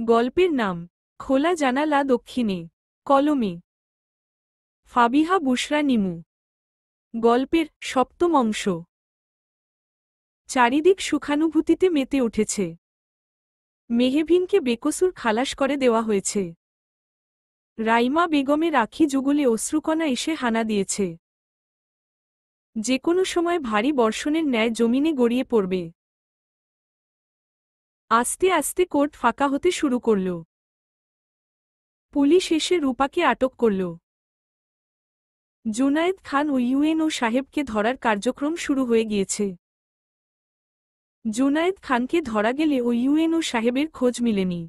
গল্পের নাম খোলা জানালা দক্ষিণে। কলমে ফাবিহা বুশরা নিমু। গল্পের সপ্তম অংশ। চারিদিক সুখানুভূতিতে মেতে উঠেছে। মেহভিনকে বেকসুর খালাস করে দেওয়া হয়েছে। রাইমা বেগমের আখি যুগলে অশ্রুকণা এসে হানা দিয়েছে। যে কোনো সময় ভারী বর্ষণের ন্যায় জমিনে গড়িয়ে পড়বে। আস্তে আস্তে কোর্ট ফাঁকা হতে শুরু করল। পুলিশ এসে রূপাকে আটক করল। জুনায়েদ খান ও ইউএনও সাহেবকে ধরার কার্যক্রম শুরু হয়ে গিয়েছে। জুনায়েদ খানকে ধরা গেলে ও ইউএনও সাহেবের খোঁজ মিলেনি।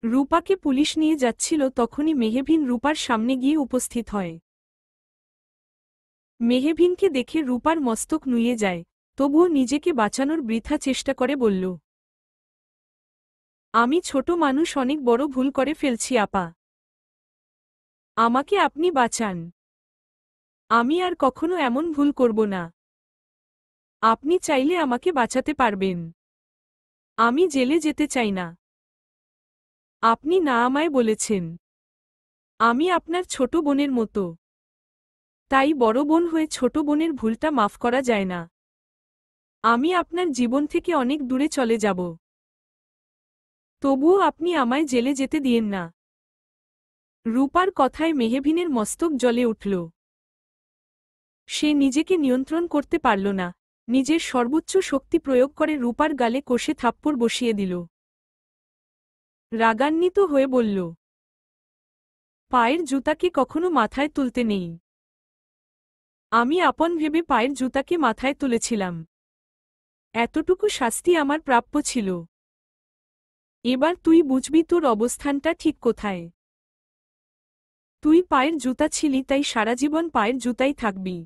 রূপাকে পুলিশ নিয়ে যাচ্ছিল, তখনই মেহভিন রূপার সামনে গিয়ে উপস্থিত হয়। মেহভিনকে দেখে রূপার মস্তক নুয়ে যায়, তবুও নিজেকে বাঁচানোর বৃথা চেষ্টা করে বলল, আমি ছোট মানুষ, অনেক বড় ভুল করে ফেলছি আপা। আমাকে আপনি বাঁচান। আমি আর কখনো এমন ভুল করব না। আপনি চাইলে আমাকে বাঁচাতে পারবেন। আমি জেলে যেতে চাই না। আপনি না আমায় বলেছেন আমি আপনার ছোট বোনের মতো, তাই বড় বোন হয়ে ছোট বোনের ভুলটা মাফ করা যায় না। আমি আপনার জীবন থেকে অনেক দূরে চলে যাব, তবুও আপনি আমায় জেলে যেতে দিয়েন না। রূপার কথায় মেহভিনের মস্তক জ্বলে উঠল। সে নিজেকে নিয়ন্ত্রণ করতে পারল না। নিজের সর্বোচ্চ শক্তি প্রয়োগ করে রূপার গালে কষে থাপ্পড় বসিয়ে দিল। রাগান্বিত হয়ে বলল, পায়ের জুতাকে কখনো মাথায় তুলতে নেই। আমি আপন ভেবে পায়ের জুতাকে মাথায় তুলেছিলাম। এতটুকু শাস্তি আমার প্রাপ্য ছিল। এবার তুই বুঝবি তোর অবস্থানটা ঠিক কোথায়। তুই পায়ের জুতা ছিলি, তাই সারাজীবন পায়ের জুতাই থাকবি।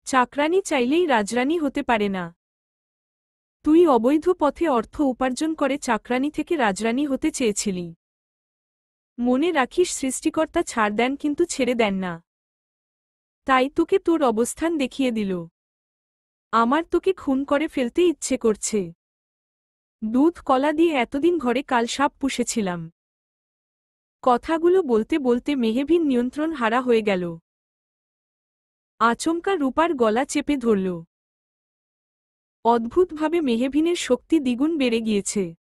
চাকরানী চাইলেই রাজরানী হতে পারে না। তুই অবৈধ পথে অর্থ উপার্জন করে চাকরানী থেকে রাজরানী হতে চেয়েছিলি। মনে রাখিস, সৃষ্টিকর্তা ছাড় দেন কিন্তু ছেড়ে দেন না। তাই তোকে তোর অবস্থান দেখিয়ে দিল। আমার তোকে খুন করে ফেলতে ইচ্ছে করছে। দুধ কলা দিয়ে এতদিন ঘরে কাল সাপ পুষেছিলাম। কথাগুলো বলতে বলতে মেহভিন নিয়ন্ত্রণ হারা হয়ে গেল। আচমকা রূপার গলা চেপে ধরল। অদ্ভুতভাবে মেহভিনের শক্তি দ্বিগুণ বেড়ে গিয়েছে।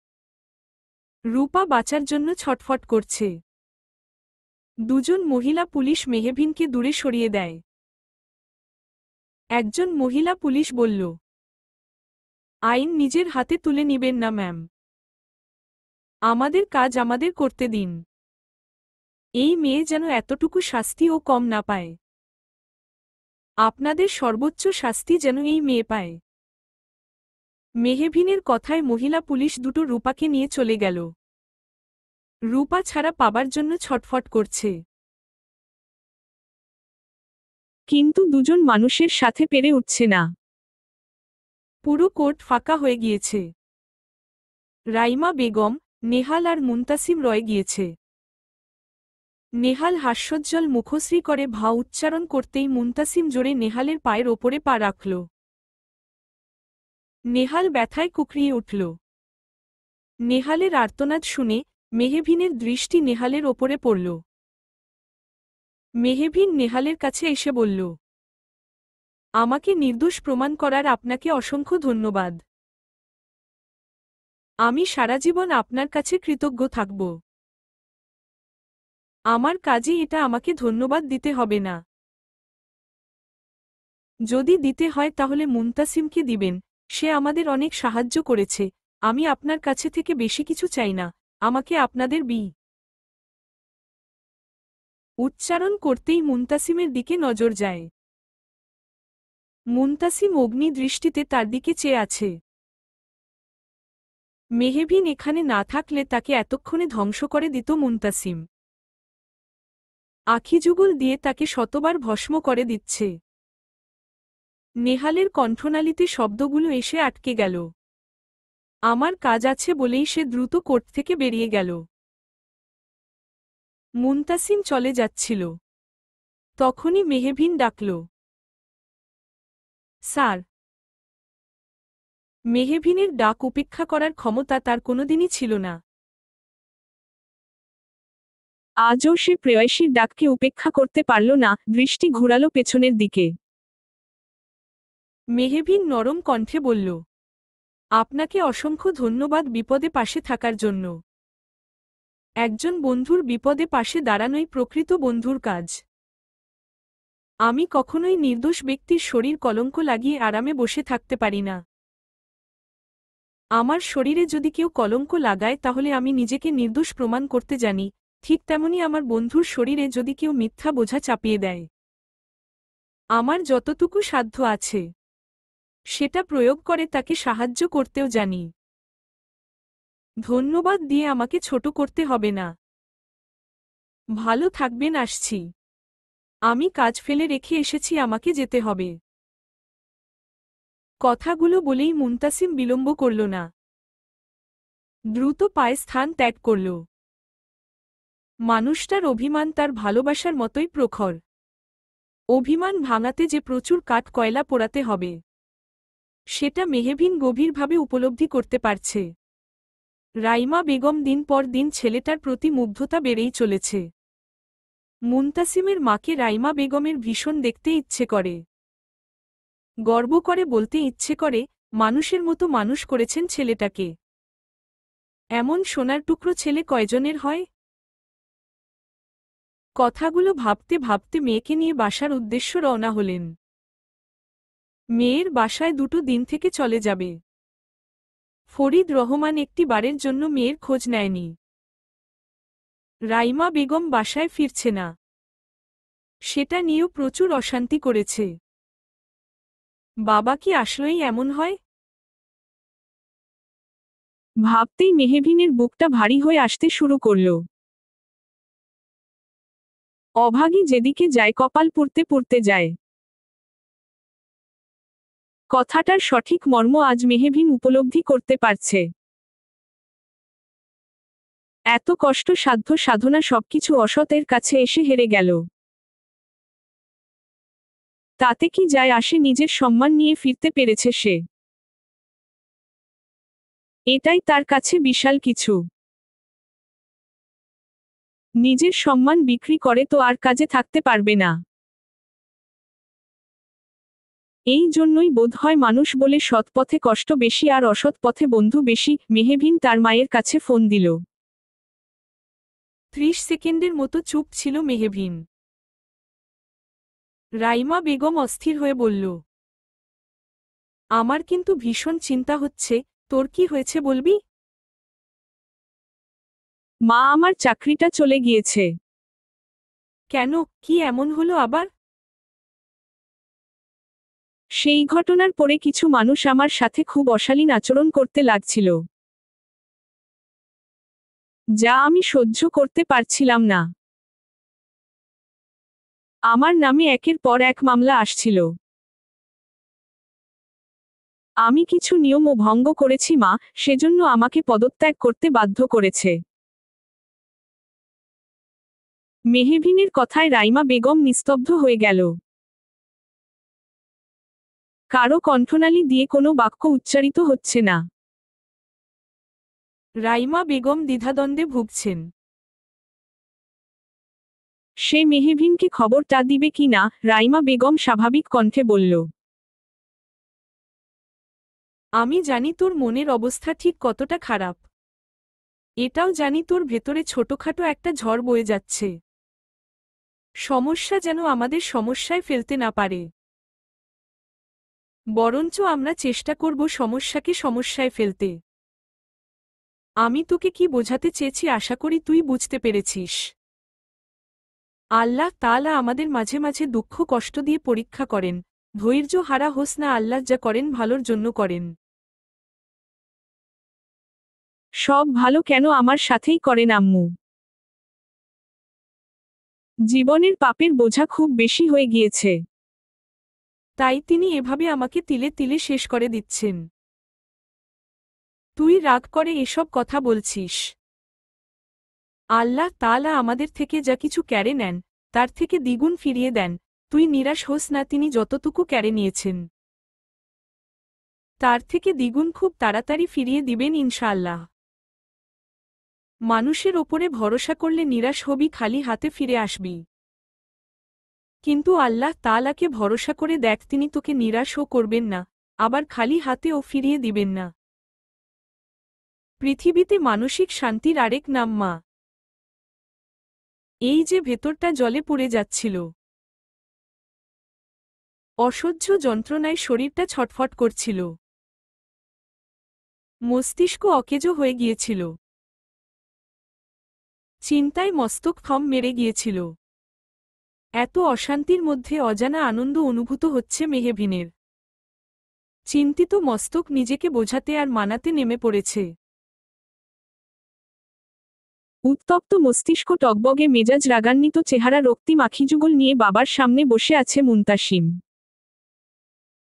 রূপা বাঁচার জন্য ছটফট করছে। দুজন মহিলা পুলিশ মেহভিনকে দূরে সরিয়ে দেয়। একজন মহিলা পুলিশ বলল, আইন নিজের হাতে তুলে নিবেন না ম্যাম। আমাদের কাজ আমাদের করতে দিন। এই মেয়ে যেন এতটুকু শাস্তিও কম না পায়। আপনাদের সর্বোচ্চ শাস্তি যেন এই মেয়ে পায়। মেহভিনের কথায় মহিলা পুলিশ দুটো রূপাকে নিয়ে চলে গেল। রূপা ছাড়া পাবার জন্য ছটফট করছে। কিন্তু দুজন মানুষের সাথে পেরে উঠছে না। পুরো কোর্ট ফাঁকা হয়ে গিয়েছে। রাইমা বেগম, নেহাল আর মুনতাসিম রয়ে গিয়েছে। নেহাল হাস্যোজ্জ্বল মুখশ্রী করে ভা উচ্চারণ করতেই মুনতাসিম জোরে নেহালের পায়ের ওপরে পা রাখল। নেহাল ব্যথায় কুকরিয়ে উঠল। নেহালের আর্তনাদ শুনে মেহভিনের দৃষ্টি নেহালের ওপরে পড়ল। মেহভিন নেহালের কাছে এসে বলল, আমাকে নির্দোষ প্রমাণ করার আপনাকে অসংখ্য ধন্যবাদ। আমি সারাজীবন আপনার কাছে কৃতজ্ঞ থাকব। আমার কাজে এটা আমাকে ধন্যবাদ দিতে হবে না। যদি দিতে হয় তাহলে মুনতাসিমকে দিবেন, সে আমাদের অনেক সাহায্য করেছে। আমি আপনার কাছে থেকে বেশি কিছু চাই না, আমাকে আপনাদের উচ্চারণ করতেই মুনতাসিমের দিকে নজর যায়। মুনতাসিম অগ্নি দৃষ্টিতে তার দিকে চেয়ে আছে। মেহভিন এখানে না থাকলে তাকে এতক্ষণে ধ্বংস করে দিত মুনতাসিম। আখিযুগল দিয়ে তাকে শতবার ভস্ম করে দিচ্ছে। নেহালের কণ্ঠনালীতে শব্দগুলো এসে আটকে গেল। আমার কাজ আছে বলেই সে দ্রুত কোর্ট থেকে বেরিয়ে গেল। মুনতাসিম চলে যাচ্ছিল। তখনই মেহভিন ডাকল, স্যার। মেহবিনের ডাক উপেক্ষা করার ক্ষমতা তার কোনোদিনই ছিল না। আজও সে প্রেয়সীর ডাককে উপেক্ষা করতে পারল না, দৃষ্টি ঘুরালো পেছনের দিকে। মেহবিন নরম কণ্ঠে বলল, আপনাকে অসংখ্য ধন্যবাদ বিপদে পাশে থাকার জন্য। একজন বন্ধুর বিপদে পাশে দাঁড়ানোই প্রকৃত বন্ধুর কাজ। আমি কখনোই নির্দোষ ব্যক্তির শরীর কলঙ্ক লাগিয়ে আরামে বসে থাকতে পারি না। আমার শরীরে যদি কেউ কলঙ্ক লাগায় তাহলে আমি নিজেকে নির্দোষ প্রমাণ করতে জানি, ঠিক তেমনি আমার বন্ধুর শরীরে যদি কেউ মিথ্যা বোঝা চাপিয়ে দেয়, আমার যতটুকু সাধ্য আছে সেটা প্রয়োগ করে তাকে সাহায্য করতেও জানি। ধন্যবাদ দিয়ে আমাকে ছোট করতে হবে না। ভালো থাকবেন, আসছি। আমি কাজ ফেলে রেখে এসেছি, আমাকে যেতে হবে। কথাগুলো বলেই মুনতাসিম বিলম্ব করল না, দ্রুত পায়ে স্থান ত্যাগ করল। মানুষটার অভিমান তার ভালোবাসার মতোই প্রখর। অভিমান ভাঙাতে যে প্রচুর কাঠ কয়লা পোড়াতে হবে সেটা মেহবিন গভীরভাবে উপলব্ধি করতে পারছে। রাইমা বেগম দিন পর দিন ছেলেটার প্রতি মুগ্ধতা বেড়েই চলেছে। মুনতাসিমের মাকে রাইমা বেগমের ভীষণ দেখতে ইচ্ছে করে। গর্ব করে বলতে ইচ্ছে করে, মানুষের মতো মানুষ করেছেন ছেলেটাকে। এমন সোনার টুকরো ছেলে কয়জনের হয়? কথাগুলো ভাবতে ভাবতে মেয়েকে নিয়ে বাসার উদ্দেশ্য রওনা হলেন। মেয়ের বাসায় 2 দিন থেকে চলে যাবে। ফরিদ রহমান একটি বারের জন্য মেয়ের খোঁজ নেয়নি। রাইমা বেগম বাসায় ফিরছে না, সেটা নিয়েও প্রচুর অশান্তি করেছে। বাবা কি আসলেই এমন হয়? ভাবতেই মেহবিনের বুকটা ভারী হয়ে আসতে শুরু করল। অভাগী যেদিকে যায় কপাল পুড়তে পুড়তে যায়। কথাটার সঠিক মর্ম আজ মেহবিন উপলব্ধি করতে পারছে। এত কষ্ট সাধ্য সাধনা সবকিছু অসতের কাছে এসে হেরে গেল। তাতে কি যায় আসে, নিজের সম্মান নিয়ে ফিরতে পেরেছে সে। এটাই তার কাছে বিশাল কিছু। নিজের সম্মান বিক্রি করে তো আর কাজে থাকতে পারবে না। এই জন্যই বোধহয় মানুষ বলে সৎ পথে কষ্ট বেশি আর অসৎ পথে বন্ধু বেশি। মেহবিন তার মায়ের কাছে ফোন দিল। 30 সেকেন্ডের মতো চুপ ছিল মেহবিন। রাইমা বেগম অস্থির হয়ে বলল, আমার কিন্তু ভীষণ চিন্তা হচ্ছে, তোর কি হয়েছে বলবি? মা, আমার চাকরিটা চলে গিয়েছে। কেন, কি এমন হলো আবার? সেই ঘটনার পরে কিছু মানুষ আমার সাথে খুব অশালীন আচরণ করতে লাগছিল, যা আমি সহ্য করতে পারছিলাম না। আমার নামে একের পর এক মামলা আসছিল। আমি কিছু নিয়মও ভঙ্গ করেছি মা, সেজন্য আমাকে পদত্যাগ করতে বাধ্য করেছে। মেহবিনের কথায় রাইমা বেগম নিস্তব্ধ হয়ে গেল। কারো কণ্ঠনালী দিয়ে কোনো বাক্য উচ্চারিত হচ্ছে না। রাইমা বেগম দ্বিধাদ্বন্দ্বে ভুগছেন। সে মেহবিনকে খবরটা দিবে কি না। রাইমা বেগম স্বাভাবিক কণ্ঠে বলল, আমি জানি তোর মনের অবস্থা ঠিক কতটা খারাপ। এটাও জানি তোর ভেতরে ছোটখাটো একটা ঝড় বয়ে যাচ্ছে। সমস্যা যেন আমাদের সমস্যায় ফেলতে না পারে। বরঞ্চ আমরা চেষ্টা করব সমস্যাকে সমস্যায় ফেলতে। আমি তোকে কি বোঝাতে চেয়েছি আশা করি তুই বুঝতে পেরেছিস। আল্লাহ তাআলা আমাদের মাঝে মাঝে দুঃখ কষ্ট দিয়ে পরীক্ষা করেন। ধৈর্য হারা হোস না, আল্লাহ যা করেন ভালোর জন্য করেন। সব ভালো কেন আমার সাথেই করেন আম্মু। জীবনের পাপের বোঝা খুব বেশি হয়ে গিয়েছে। তাই তিনি এভাবে আমাকে তিলে তিলে শেষ করে দিচ্ছেন। তুই রাগ করে এসব কথা বলছিস। আল্লাহ তাআলা আমাদের থেকে যা কিছু কেড়ে নেন তার থেকে দ্বিগুণ ফিরিয়ে দেন। তুই নিরাশ হোস না, তিনি যতটুকু কেড়ে নিয়েছেন তার থেকে দ্বিগুণ খুব তাড়াতাড়ি ফিরিয়ে দিবেন ইনশাআল্লাহ। মানুষের ওপরে ভরসা করলে নিরাশ হবি, খালি হাতে ফিরে আসবি। কিন্তু আল্লাহ তাআলাকে ভরসা করে দেখ, তিনি তোকে নিরাশও করবেন না, আবার খালি হাতেও ফিরিয়ে দিবেন না। পৃথিবীতে মানসিক শান্তির আরেক নাম মা। এই যে ভেতরটা জলে পুড়ে যাচ্ছিল, অসহ্য যন্ত্রণায় শরীরটা ছটফট করছিল, মস্তিষ্ক অকেজো হয়ে গিয়েছিল, চিন্তায় মস্তক থম মেরে গিয়েছিল। এত অশান্তির মধ্যে অজানা আনন্দ অনুভূত হচ্ছে মেহবিনের। চিন্তিত মস্তক নিজেকে বোঝাতে আর মানাতে নেমে পড়েছে। উত্তপ্ত মস্তিষ্ক, টগবগে মেজাজ, রাগান্বিত চেহারা, রক্তিম আখিযুগল নিয়ে বাবার সামনে বসে আছে মুনতাসিম।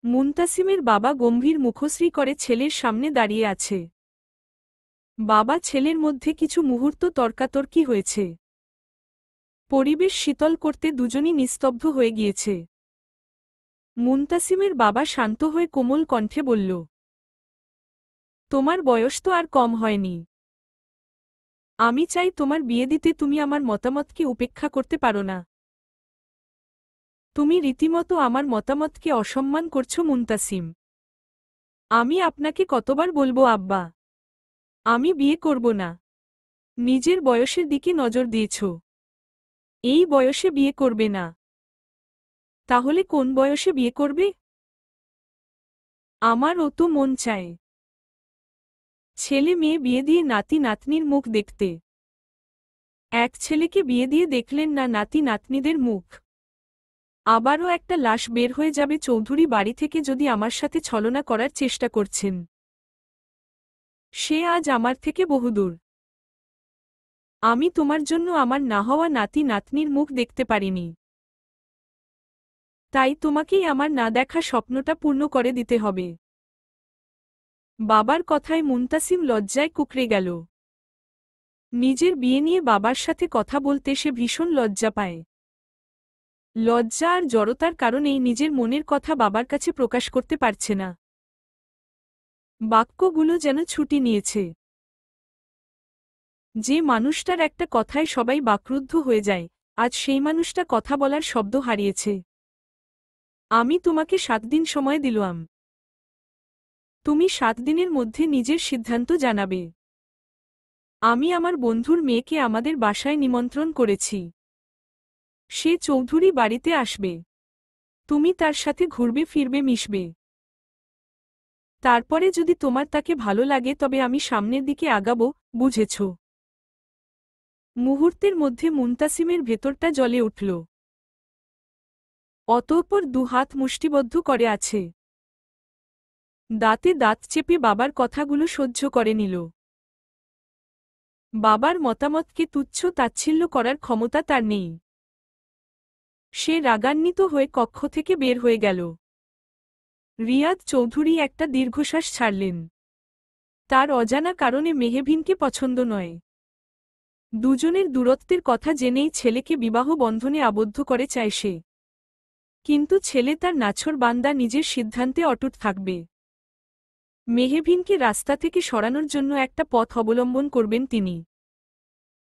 মুনতাসিমের বাবা গম্ভীর মুখশ্রী করে ছেলের সামনে দাঁড়িয়ে আছে। বাবা ছেলের মধ্যে কিছু মুহূর্ত তর্কাতর্কি হয়েছে। পরিবেশ শীতল করতে দুজনই নিস্তব্ধ হয়ে গিয়েছে। মুনতাসিমের বাবা শান্ত হয়ে কোমল কণ্ঠে বলল, তোমার বয়স তো আর কম হয়নি। আমি চাই তোমার বিয়ে দিতে, তুমি আমার মতামতকে উপেক্ষা করতে পারো না। তুমি রীতিমতো আমার মতামতকে অসম্মান করছো মুনতাসিম। আমি আপনাকে কতবার বলবো আব্বা, আমি বিয়ে করব না। নিজের বয়সের দিকে নজর দিয়েছ, এই বয়সে বিয়ে করবে না। তাহলে কোন বয়সে বিয়ে করবে? আমারও তো মন চায় ছেলে মেয়ে বিয়ে দিয়ে নাতি নাতনির মুখ দেখতে। এক ছেলেকে বিয়ে দিয়ে দেখলেন না নাতি নাতনিদের মুখ। আবারও একটা লাশ বের হয়ে যাবে চৌধুরী বাড়ি থেকে যদি আমার সাথে ছলনা করার চেষ্টা করছেন। সে আজ আমার থেকে বহুদূর। আমি তোমার জন্য আমার না হওয়া নাতি নাতনির মুখ দেখতে পারিনি। তাই তোমাকেই আমার না দেখা স্বপ্নটা পূর্ণ করে দিতে হবে। বাবার কথায় মুনতাসিম লজ্জায় কুঁকড়ে গেল। নিজের বিয়ে নিয়ে বাবার সাথে কথা বলতে সে ভীষণ লজ্জা পায়। লজ্জা আর জড়তার কারণেই নিজের মনের কথা বাবার কাছে প্রকাশ করতে পারছে না। বাক্যগুলো যেন ছুটি নিয়েছে। যে মানুষটার একটা কথায় সবাই বাকরুদ্ধ হয়ে যায়, আজ সেই মানুষটা কথা বলার শব্দ হারিয়েছে। আমি তোমাকে 7 দিন সময় দিলাম। তুমি 7 দিনের মধ্যে নিজের সিদ্ধান্ত জানাবে। আমি আমার বন্ধুর মেয়েকে আমাদের বাসায় নিমন্ত্রণ করেছি। সে চৌধুরী বাড়িতে আসবে। তুমি তার সাথে ঘুরবে ফিরবে মিশবে। তারপরে যদি তোমার তাকে ভালো লাগে তবে আমি সামনের দিকে আগাবো, বুঝেছ? মুহূর্তের মধ্যে মুনতাসিমের ভেতরটা জ্বলে উঠল। অতঃপর 2 হাত মুষ্টিবদ্ধ করে আছে। দাঁতে দাঁত চেপে বাবার কথাগুলো সহ্য করে নিল। বাবার মতামতকে তুচ্ছ তাচ্ছিল্য করার ক্ষমতা তার নেই। সে রাগান্বিত হয়ে কক্ষ থেকে বের হয়ে গেল। রিয়াদ চৌধুরী একটা দীর্ঘশ্বাস ছাড়লেন। তার অজানা কারণে মেহবিনকে পছন্দ নয়। দুজনের দূরত্বের কথা জেনেই ছেলেকে বিবাহ বন্ধনে আবদ্ধ করে চায় সে। কিন্তু ছেলে তার নাছোড় বান্দা, নিজের সিদ্ধান্তে অটুট থাকবে। মেহবিনকে রাস্তা থেকে সরানোর জন্য একটা পথ অবলম্বন করবেন তিনি।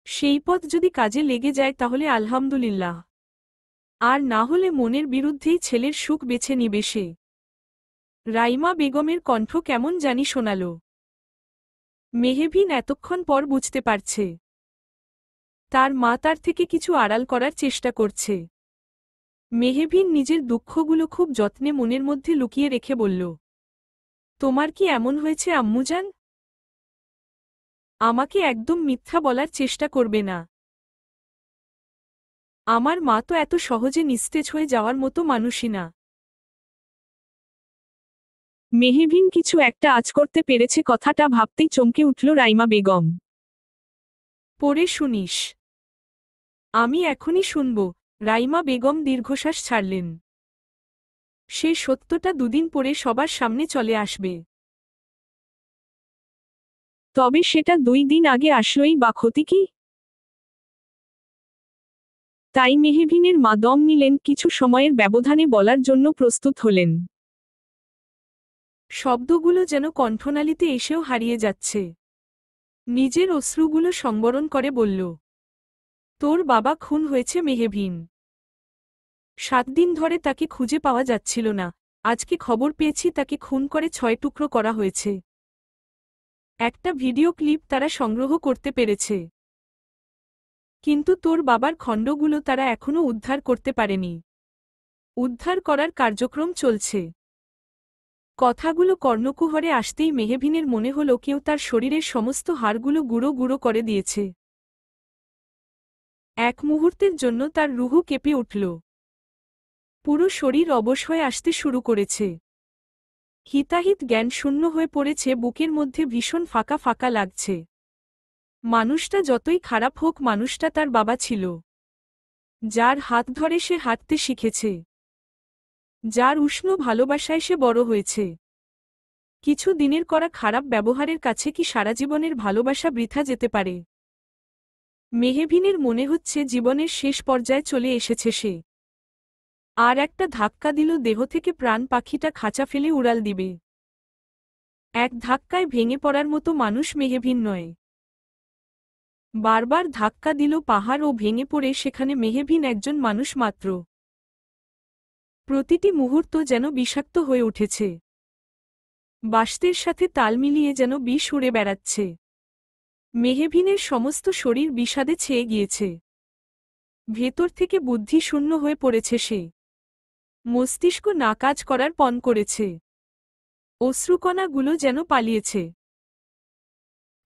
সেই পথ যদি কাজে লেগে যায় তাহলে আলহামদুলিল্লাহ, আর না হলে মনের বিরুদ্ধেই ছেলের সুখ বেছে নিবে সে। রাইমা বেগমের কণ্ঠ কেমন জানি শোনাল। মেহবিন এতক্ষণ পর বুঝতে পারছে তার মা তার থেকে কিছু আড়াল করার চেষ্টা করছে। মেহবিন নিজের দুঃখগুলো খুব যত্নে মনের মধ্যে লুকিয়ে রেখে বলল, তোমার কি এমন হয়েছে আম্মুজান? আমাকে একদম মিথ্যা বলার চেষ্টা করবে না। আমার মা তো এত সহজে নিস্তেজ হয়ে যাওয়ার মতো মানুষই না। মেহবিন কিছু একটা আঁচ করতে পেরেছে, কথাটা ভাবতেই চমকে উঠল রাইমা বেগম। পড়ে শুনিস। আমি এখনই শুনব। রাইমা বেগম দীর্ঘশ্বাস ছাড়লেন। সে সত্যটা দুদিন পরে সবার সামনে চলে আসবে। তবে সেটা 2 দিন আগে আসলোই বা ক্ষতি কি? তাই মেহবিনের মা দম নিলেন, কিছু সময়ের ব্যবধানে বলার জন্য প্রস্তুত হলেন। শব্দগুলো যেন কণ্ঠনালীতে এসেও হারিয়ে যাচ্ছে। নিজের অশ্রুগুলো সংবরণ করে বলল, তোর বাবা খুন হয়েছে মেহবিন। 7 দিন ধরে তাকে খুঁজে পাওয়া যাচ্ছিল না, আজকে খবর পেয়েছি তাকে খুন করে 6 টুকরো করা হয়েছে। একটা ভিডিও ক্লিপ তারা সংগ্রহ করতে পেরেছে, কিন্তু তোর বাবার খণ্ডগুলো তারা এখনও উদ্ধার করতে পারেনি। উদ্ধার করার কার্যক্রম চলছে। কথাগুলো কর্ণকুহরে আসতেই মেহবিনের মনে হল কেউ তার শরীরের সমস্ত হাড়গুলো গুঁড়ো গুঁড়ো করে দিয়েছে। এক মুহূর্তের জন্য তার রুহু কেঁপে উঠল। পুরো শরীর অবশ হয়ে আসতে শুরু করেছে। হিতাহিত জ্ঞান শূন্য হয়ে পড়েছে, বুকের মধ্যে ভীষণ ফাঁকা ফাঁকা লাগছে। মানুষটা যতই খারাপ হোক, মানুষটা তার বাবা ছিল, যার হাত ধরে সে হাঁটতে শিখেছে, যার উষ্ণ ভালোবাসায় সে বড় হয়েছে। কিছু দিনের করা খারাপ ব্যবহারের কাছে কি সারা জীবনের ভালোবাসা বৃথা যেতে পারে? মেহবিনের মনে হচ্ছে জীবনের শেষ পর্যায়ে চলে এসেছে সে। আর একটা ধাক্কা দিল দেহ থেকে, প্রাণ পাখিটা খাঁচা ফেলে উড়াল দিবে। এক ধাক্কায় ভেঙে পড়ার মতো মানুষ মেহবিন নয়। বারবার ধাক্কা দিল পাহাড় ও ভেঙে পড়ে সেখানে মেহবিন একজন মানুষ মাত্র। প্রতিটি মুহূর্ত যেন বিষাক্ত হয়ে উঠেছে। বাস্তের সাথে তাল মিলিয়ে যেন বিষ উড়ে বেড়াচ্ছে। মেহবিনের সমস্ত শরীর বিষাদে ছেয়ে গিয়েছে। ভেতর থেকে বুদ্ধি শূন্য হয়ে পড়েছে সে। মস্তিষ্ক না কাজ করার পণ করেছে। অশ্রুকণাগুলো যেন পালিয়েছে।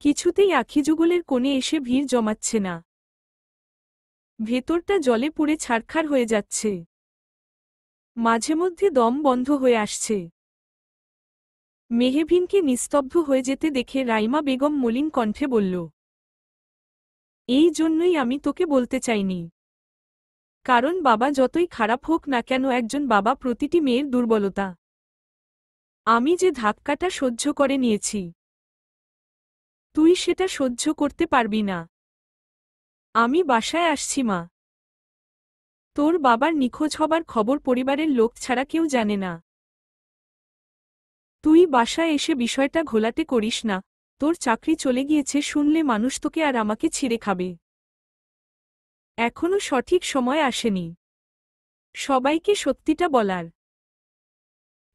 কিছুতেই আখিযুগলের কোণে এসে ভিড় জমাচ্ছে না। ভেতরটা জলে পুড়ে ছারখার হয়ে যাচ্ছে। মাঝে মধ্যে দম বন্ধ হয়ে আসছে। মেহবিনকে নিস্তব্ধ হয়ে যেতে দেখে রাইমা বেগম মলিন কণ্ঠে বলল, এই জন্যই আমি তোকে বলতে চাইনি। কারণ বাবা যতই খারাপ হোক না কেন, একজন বাবা প্রতিটি মেয়ের দুর্বলতা। আমি যে ধাক্কাটা সহ্য করে নিয়েছি, তুই সেটা সহ্য করতে পারবি না। আমি বাসায় আসছি মা। তোর বাবার নিখোঁজ হবার খবর পরিবারের লোক ছাড়া কেউ জানে না। তুই বাসায় এসে বিষয়টা ঘোলাটে করিস না। তোর চাকরি চলে গিয়েছে শুনলে মানুষ তোকে আর আমাকে ছিঁড়ে খাবে। এখনো সঠিক সময় আসেনি সবাইকে সত্যিটা বলার।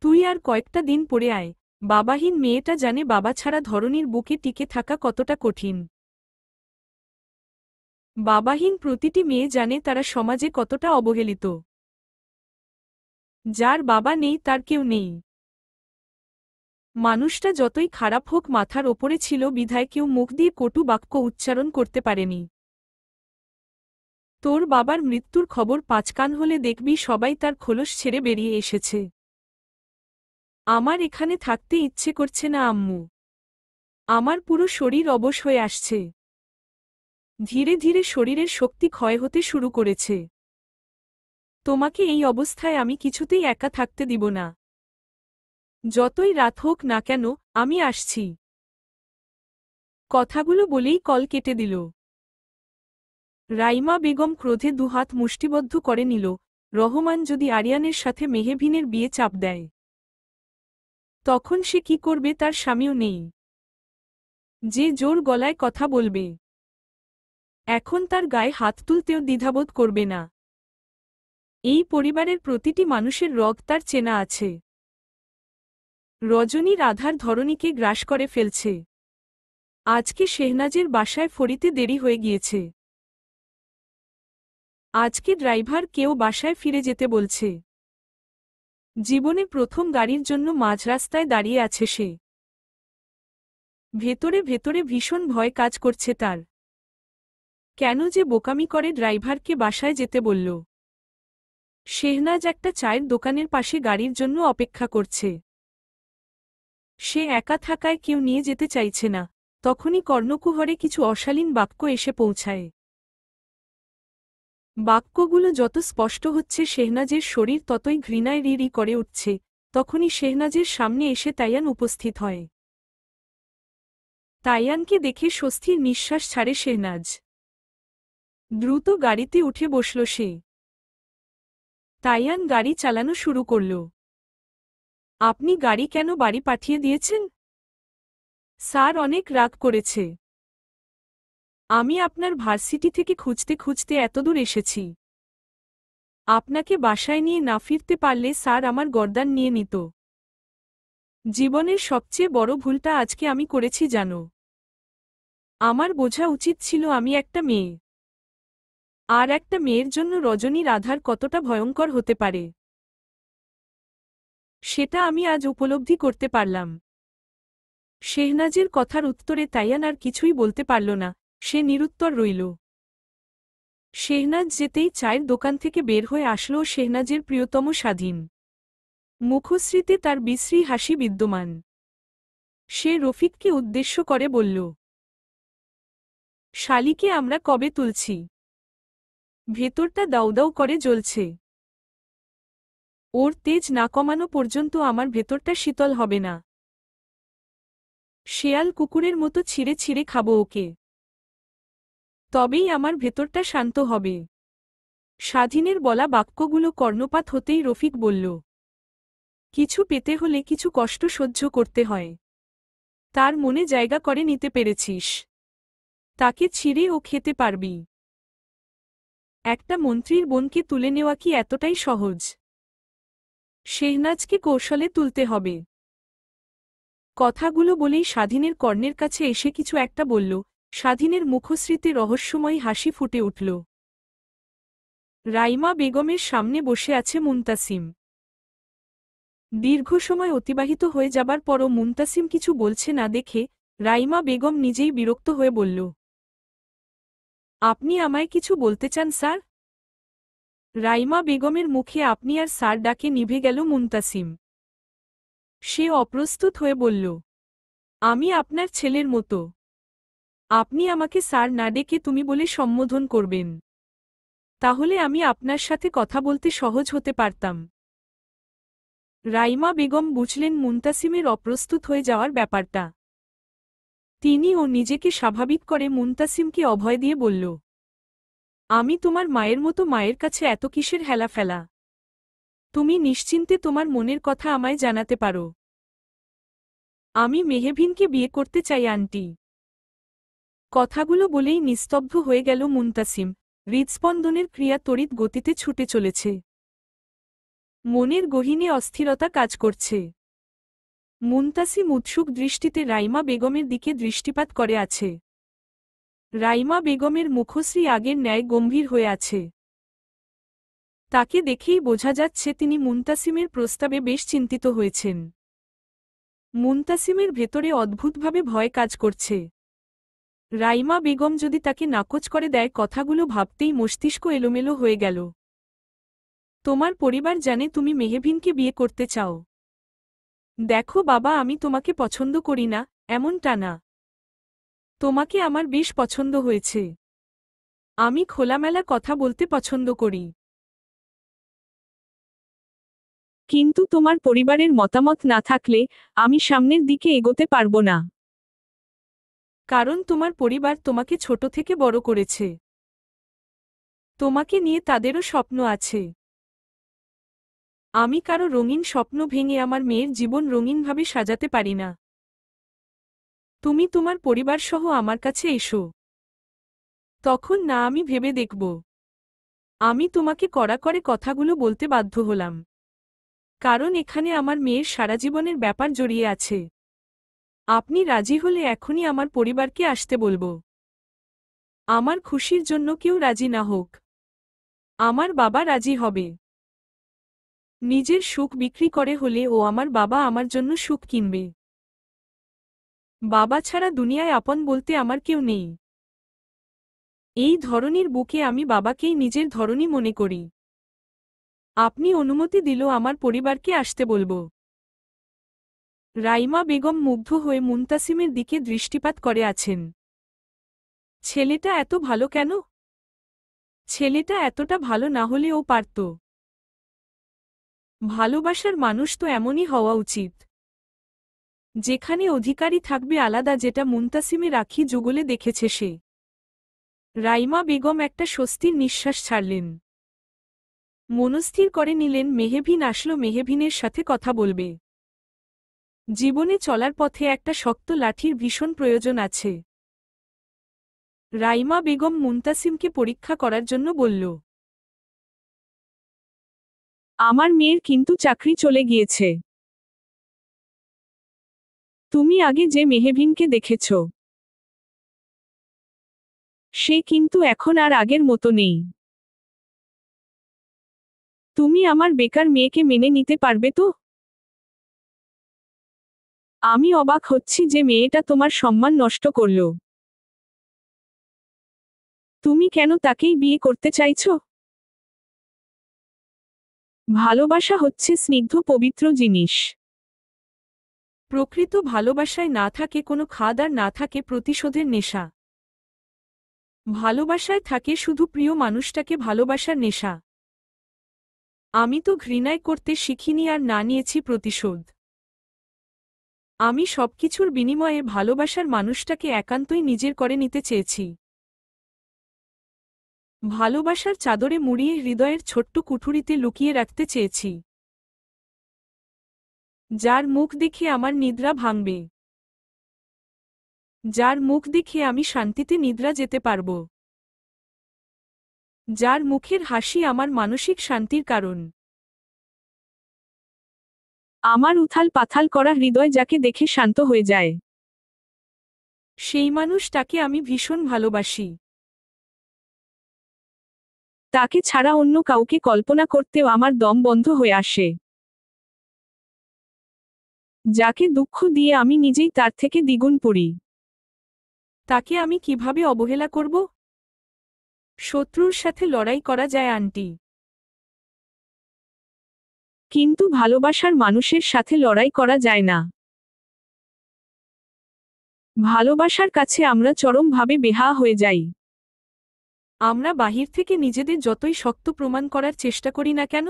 তুই আর কয়েকটা দিন পরে আয়। বাবাহীন মেয়েটা জানে বাবা ছাড়া ধরনীর বুকে টিকে থাকা কতটা কঠিন। বাবাহীন প্রতিটি মেয়ে জানে তারা সমাজে কতটা অবহেলিত। যার বাবা নেই তার কেউ নেই। মানুষটা যতই খারাপ হোক, মাথার ওপরে ছিল বিধায় কেউ মুখ দিয়ে কটু বাক্য উচ্চারণ করতে পারেনি। তোর বাবার মৃত্যুর খবর 5 কান হলে দেখবি সবাই তার খোলস ছেড়ে বেরিয়ে এসেছে। আমার এখানে থাকতে ইচ্ছে করছে না আম্মু। আমার পুরো শরীর অবশ হয়ে আসছে। ধীরে ধীরে শরীরের শক্তি ক্ষয় হতে শুরু করেছে। তোমাকে এই অবস্থায় আমি কিছুতেই একা থাকতে দিব না। যতই রাত হোক না কেন, আমি আসছি। কথাগুলো বলেই কল কেটে দিল। রাইমা বেগম ক্রোধে দুহাত মুষ্টিবদ্ধ করে নিল। রহমান যদি আরিয়ানের সাথে মেহবিনের বিয়ে চাপ দেয়, তখন সে কি করবে? তার স্বামীও নেই যে জোর গলায় কথা বলবে। এখন তার গায়ে হাত তুলতেও দ্বিধাবোধ করবে না। এই পরিবারের প্রতিটি মানুষের রগ তার চেনা আছে। রজনীর আধার ধরণীকে গ্রাস করে ফেলছে। আজকে শেহনাজের বাসায় ফরিতে দেরি হয়ে গিয়েছে। আজকে ড্রাইভার কেউ বাসায় ফিরে যেতে বলছে। জীবনে প্রথম গাড়ির জন্য মাঝ রাস্তায় দাঁড়িয়ে আছে সে। ভেতরে ভেতরে ভীষণ ভয় কাজ করছে তার। কেন যে বোকামি করে ড্রাইভারকে বাসায় যেতে বলল। শেহনাজ একটা চায়ের দোকানের পাশে গাড়ির জন্য অপেক্ষা করছে। সে একা থাকায় কেউ নিয়ে যেতে চাইছে না। তখনই কর্ণকুহরে কিছু অশালীন বাক্য এসে পৌঁছায়। বাক্যগুলো যত স্পষ্ট হচ্ছে, শেহনাজের শরীর ততই ঘৃণায় রি করে উঠছে। তখনই শেহনাজের সামনে এসে তাইয়ান উপস্থিত হয়। তাইয়ানকে দেখে স্বস্তির নিঃশ্বাস ছাড়ে শেহনাজ। দ্রুত গাড়িতে উঠে বসল সে। তাইয়ান গাড়ি চালানো শুরু করল। আপনি গাড়ি কেন বাড়ি পাঠিয়ে দিয়েছেন? স্যার অনেক রাগ করেছে। আমি আপনার ভার্সিটি থেকে খুঁজতে খুঁজতে এতদূর এসেছি। আপনাকে বাসায় নিয়ে না ফিরতে পারলে স্যার আমার গর্দান নিয়ে নিত। জীবনের সবচেয়ে বড় ভুলটা আজকে আমি করেছি জানো। আমার বোঝা উচিত ছিল আমি একটা মেয়ে। আর একটা মেয়ের জন্য রজনীর আধার কতটা ভয়ঙ্কর হতে পারে সেটা আমি আজ উপলব্ধি করতে পারলাম। শেহনাজের কথার উত্তরে তাইয়ান আর কিছুই বলতে পারল না, সে নিরুত্তর রইল। শেহনাজ যেতেই চায়ের দোকান থেকে বের হয়ে আসলো শেহনাজের প্রিয়তম স্বাধীন। মুখশ্রীতে তার বিশ্রী হাসি বিদ্যমান। সে রফিককে উদ্দেশ্য করে বলল, শালিকে আমরা কবে তুলছি? ভেতরটা দাউদাউ করে জ্বলছে। ওর তেজ না কমানো পর্যন্ত আমার ভেতরটা শীতল হবে না। শেয়াল কুকুরের মতো ছিঁড়ে ছিঁড়ে খাবো ওকে। তবেই আমার ভেতরটা শান্ত হবে। স্বাধীনের বলা বাক্যগুলো কর্ণপাত হতেই রফিক বলল, কিছু পেতে হলে কিছু কষ্ট সহ্য করতে হয়। তার মনে জায়গা করে নিতে পেরেছিস। তাকে ছিঁড়ে ও খেতে পারবি। একটা মন্ত্রীর বোনকে তুলে নেওয়া কি এতটাই সহজ? শেহনাজকে কৌশলে তুলতে হবে। কথাগুলো বলেই স্বাধীনের কর্ণের কাছে এসে কিছু একটা বলল। স্বাধীনের মুখশ্রীতে রহস্যময়ী হাসি ফুটে উঠল। রাইমা বেগমের সামনে বসে আছে মুনতাসিম। দীর্ঘ সময় অতিবাহিত হয়ে যাবার পরও মুনতাসিম কিছু বলছে না দেখে রাইমা বেগম নিজেই বিরক্ত হয়ে বলল, আপনি আমায় কিছু বলতে চান স্যার? রাইমা বেগমের মুখে আপনি আর স্যার ডাকে নিভে গেল মুনতাসিম। সে অপ্রস্তুত হয়ে বলল, আমি আপনার ছেলের মতো। আপনি আমাকে স্যার না ডেকে তুমি বলে সম্বোধন করবেন। তাহলে আমি আপনার সাথে কথা বলতে সহজ হতে পারতাম। রাইমা বেগম বুঝলেন মুনতাসিমের অপ্রস্তুত হয়ে যাওয়ার ব্যাপারটা। তিনি ও নিজেকে স্বাভাবিক করে মুনতাসিমকে অভয় দিয়ে বলল, আমি তোমার মায়ের মতো, মায়ের কাছে এত কিসের হেলাফেলা? তুমি নিশ্চিন্তে তোমার মনের কথা আমায় জানাতে পারো। আমি মেহভিনকে বিয়ে করতে চাই আন্টি। কথাগুলো বলেই নিস্তব্ধ হয়ে গেল মুনতাসিম। হৃদস্পন্দনের ক্রিয়া তড়িৎ গতিতে ছুটে চলেছে। মনের গহীনে অস্থিরতা কাজ করছে। মুনতাসিম উৎসুক দৃষ্টিতে রাইমা বেগমের দিকে দৃষ্টিপাত করে আছে। রাইমা বেগমের মুখশ্রী আগের ন্যায় গম্ভীর হয়ে আছে। তাকে দেখেই বোঝা যাচ্ছে তিনি মুনতাসিমের প্রস্তাবে বেশ চিন্তিত হয়েছেন। মুনতাসিমের ভেতরে অদ্ভুতভাবে ভয় কাজ করছে। রাইমা বেগম যদি তাকে নাকচ করে দেয়, কথাগুলো ভাবতেই মস্তিষ্ক এলোমেলো হয়ে গেল। তোমার পরিবার জানে তুমি মেহভিনকে বিয়ে করতে চাও। দেখো বাবা, আমি তোমাকে পছন্দ করি না এমনটা না। তোমাকে আমার বেশ পছন্দ হয়েছে। আমি খোলামেলা কথা বলতে পছন্দ করি। কিন্তু তোমার পরিবারের মতামত না থাকলে আমি সামনের দিকে এগোতে পারবো না। কারণ তোমার পরিবার তোমাকে ছোট থেকে বড় করেছে। তোমাকে নিয়ে তাদেরও স্বপ্ন আছে। আমি কারো রঙিন স্বপ্ন ভেঙে আমার মেয়ের জীবন রঙিনভাবে সাজাতে পারি না। তুমি তোমার পরিবার সহ আমার কাছে এসো। তখন না আমি ভেবে দেখব। আমি তোমাকে কড়া করে কথাগুলো বলতে বাধ্য হলাম। কারণ এখানে আমার মেয়ের সারা জীবনের ব্যাপার জড়িয়ে আছে। আপনি রাজি হলে এখনই আমার পরিবারকে আসতে বলবো। আমার খুশির জন্য কেউ রাজি না হোক, আমার বাবা রাজি হবে। নিজের সুখ বিক্রি করে হলে ও আমার বাবা আমার জন্য সুখ কিনবে। বাবা ছাড়া দুনিয়ায় আপন বলতে আমার কেউ নেই। এই ধরনীর বুকে আমি বাবাকেই নিজের ধরনী মনে করি। আপনি অনুমতি দিল আমার পরিবারকে আসতে বলবো। রাইমা বেগম মুগ্ধ হয়ে মুনতাসিমের দিকে দৃষ্টিপাত করে আছেন। ছেলেটা এত ভালো কেন? ছেলেটা এতটা ভালো না হলে ও পারত। ভালোবাসার মানুষ তো এমনই হওয়া উচিত, যেখানে অধিকারী থাকবে আলাদা, যেটা মুনতাসিমের আঁখি যুগলে দেখেছে সে। রাইমা বেগম একটা স্বস্তির নিঃশ্বাস ছাড়লেন। মনস্থির করে নিলেন মেহভিন আসলো, মেহভিনের সাথে কথা বলবে। জীবনে চলার পথে একটা শক্ত লাঠির ভীষণ প্রয়োজন আছে। রাইমা বেগম মুনতাসিমকে পরীক্ষা করার জন্য বলল। আমার মেয়ের কিন্তু চাকরি চলে গিয়েছে। তুমি আগে যে মেহবিনকে দেখেছ, সে কিন্তু এখন আর আগের মতো নেই। তুমি আমার বেকার মেয়েকে মেনে নিতে পারবে তো? আমি অবাক হচ্ছি যে মেয়েটা তোমার সম্মান নষ্ট করল। তুমি কেন তাকেই বিয়ে করতে চাইছো? ভালোবাসা হচ্ছে স্নিগ্ধ পবিত্র জিনিস। প্রকৃত ভালোবাসায় না থাকে কোনো খাদ আর না থাকে প্রতিশোধের নেশা। ভালোবাসায় থাকে শুধু প্রিয় মানুষটাকে ভালোবাসার নেশা। আমি তো ঘৃণায় করতে শিখিনি আর না নিয়েছি প্রতিশোধ। আমি সবকিছুর বিনিময়ে ভালোবাসার মানুষটাকে একান্তই নিজের করে নিতে চেয়েছি। ভালোবাসার চাদরে মুড়িয়ে হৃদয়ের ছোট্ট কুঠুরিতে লুকিয়ে রাখতে চেয়েছি। যার মুখ দেখে আমার নিদ্রা ভাঙবে, যার মুখ দেখে আমি শান্তিতে নিদ্রা যেতে পারব, যার মুখের হাসি আমার মানসিক শান্তির কারণ। আমার উথাল পাথাল করা হৃদয় যাকে দেখে শান্ত হয়ে যায়, সেই মানুষটাকে আমি ভীষণ ভালোবাসি। তাকে ছাড়া অন্য কাউকে কল্পনা করতেও আমার দম বন্ধ হয়ে আসে। যাকে দুঃখ দিয়ে আমি নিজেই তার থেকে দ্বিগুণ পড়ি, তাকে আমি কিভাবে অবহেলা করব? শত্রুর সাথে লড়াই করা যায় আন্টি, কিন্তু ভালোবাসার মানুষের সাথে লড়াই করা যায় না। ভালোবাসার কাছে আমরা চরমভাবে বেহায়া হয়ে যাই। আমরা বাহির থেকে নিজেদের যতই শক্ত প্রমাণ করার চেষ্টা করি না কেন,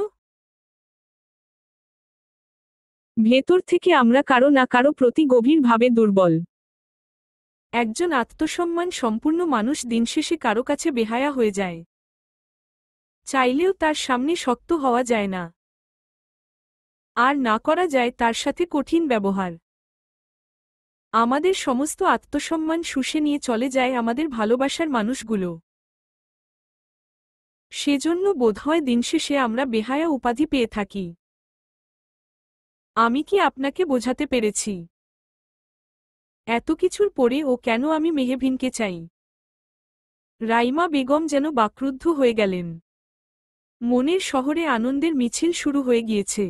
ভেতর থেকে আমরা কারো না কারো প্রতি গভীরভাবে দুর্বল। একজন আত্মসম্মান সম্পূর্ণ মানুষ দিনশেষে কারো কাছে বেহায়া হয়ে যায়। চাইলেও তার সামনে শক্ত হওয়া যায় না, আর না করা যায় তার সাথে কঠিন ব্যবহার। আমাদের সমস্ত আত্মসম্মান শুষে নিয়ে চলে যায় আমাদের ভালোবাসার মানুষগুলো। সেজন্য বোধহয় দিনশেষে আমরা বেহায়া উপাধি পেয়ে থাকি। আমি কি আপনাকে বোঝাতে পেরেছি? এত কিছুর পরে ও কেন আমি মেহবিনকে চাই? রাইমা বেগম যেন বাকরুদ্ধ হয়ে গেলেন। মনের শহরে আনন্দের মিছিল শুরু হয়ে গিয়েছে।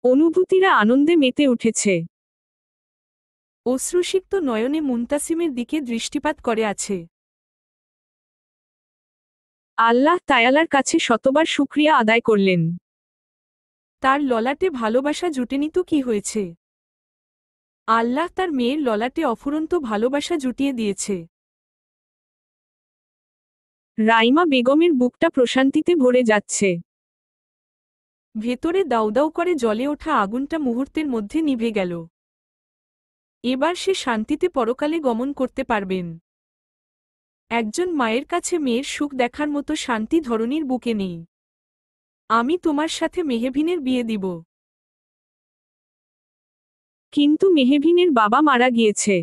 অনুভূতিরা আনন্দে মেতে উঠেছে। অশ্রুসিক্ত নয়নে মুনতাসিমের দিকে দৃষ্টিপাত করে আছে। আল্লাহ তায়ালার কাছে শতবার শুকরিয়া আদায় করলেন। তার ললাটে ভালোবাসা জুটেনি তো কি হয়েছে? আল্লাহ তার মেয়ের ললাটে অফুরন্ত ভালোবাসা জুটিয়ে দিয়েছে। রাইমা বেগমের বুকটা প্রশান্তিতে ভরে যাচ্ছে। ভেতরে দাউদাউ করে জ্বলে ওঠা আগুনটা মুহূর্তের মধ্যে নিভে গেল। এবার সে শান্তিতে পরকালে গমন করতে পারবেন। একজন মায়ের কাছে মেয়ের সুখ দেখার মতো শান্তি ধরনীর বুকে নেই। আমি তোমার সাথে মেহবিনের বিয়ে দিব। কিন্তু মেহবিনের বাবা মারা গিয়েছে।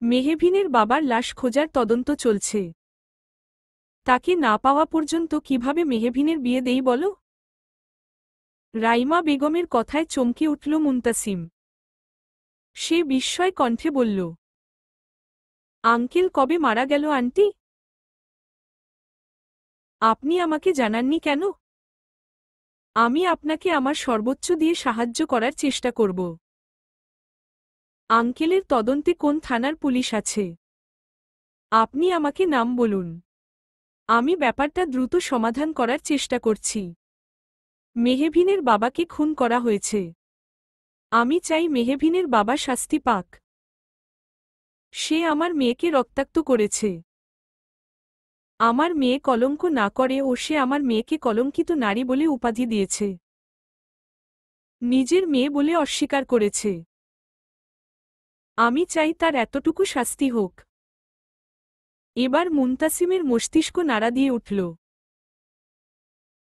মেহবিনের বাবার লাশ খোঁজার তদন্ত চলছে। তাকে না পাওয়া পর্যন্ত কিভাবে মেহবিনের বিয়ে দেই বলো? রাইমা বেগমের কথায় চমকে উঠল মুনতাসিম। সে বিস্ময় কণ্ঠে বলল, আঙ্কেল কবে মারা গেল আন্টি? আপনি আমাকে জানাননি কেন? আমি আপনাকে আমার সর্বোচ্চ দিয়ে সাহায্য করার চেষ্টা করব। আঙ্কেলের তদন্তে কোন থানার পুলিশ আছে? আপনি আমাকে নাম বলুন। আমি ব্যাপারটা দ্রুত সমাধান করার চেষ্টা করছি। মেহবিনের বাবাকে খুন করা হয়েছে। আমি চাই মেহবিনের বাবা শাস্তি পাক। সে আমার মেয়েকে রক্তাক্ত করেছে। আমার মেয়ে কলঙ্ক না করে ও সে আমার মেয়েকে কলঙ্কিত নারী বলে উপাধি দিয়েছে। নিজের মেয়ে বলে অস্বীকার করেছে। আমি চাই তার এতটুকু শাস্তি হোক। এবার মুনতাসিমের মস্তিষ্ক নাড়া দিয়ে উঠল।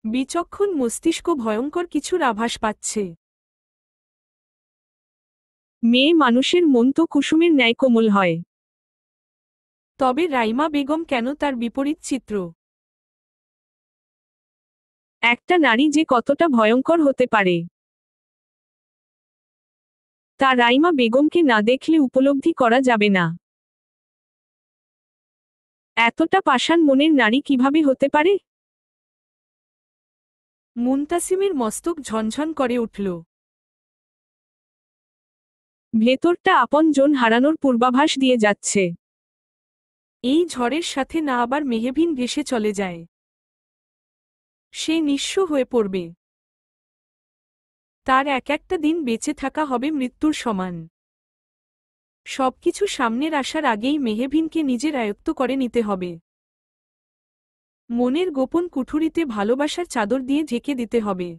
বিচক্ষণ মস্তিষ্ক ভয়ঙ্কর কিছুর আভাস পাচ্ছে। মেয়ে মানুষের মন তো কুসুমের ন্যায় কোমল হয়। তবে রাইমা বেগম কেন তার বিপরীত চিত্র? একটা নারী যে কতটা ভয়ঙ্কর হতে পারে তা রাইমা বেগমকে না দেখলে উপলব্ধি করা যাবে না। এতটা পাষাণ মনের নারী কিভাবে হতে পারে? মুনতাসিমের মস্তক ঝনঝন করে উঠল। ভেতরটা আপন জন হারানোর পূর্বাভাস দিয়ে যাচ্ছে। এই ঝড়ের সাথে না আবার মেহবিন ভেসে চলে যায়। সে নিঃস্ব হয়ে পড়বে। তার এক একটা দিন বেঁচে থাকা হবে মৃত্যুর সমান। সবকিছু সামনের আসার আগেই মেহবিনকে নিজের আয়ত্ত করে নিতে হবে। মনের গোপন কুঠুরিতে ভালোবাসার চাদর দিয়ে ঢেকে দিতে হবে,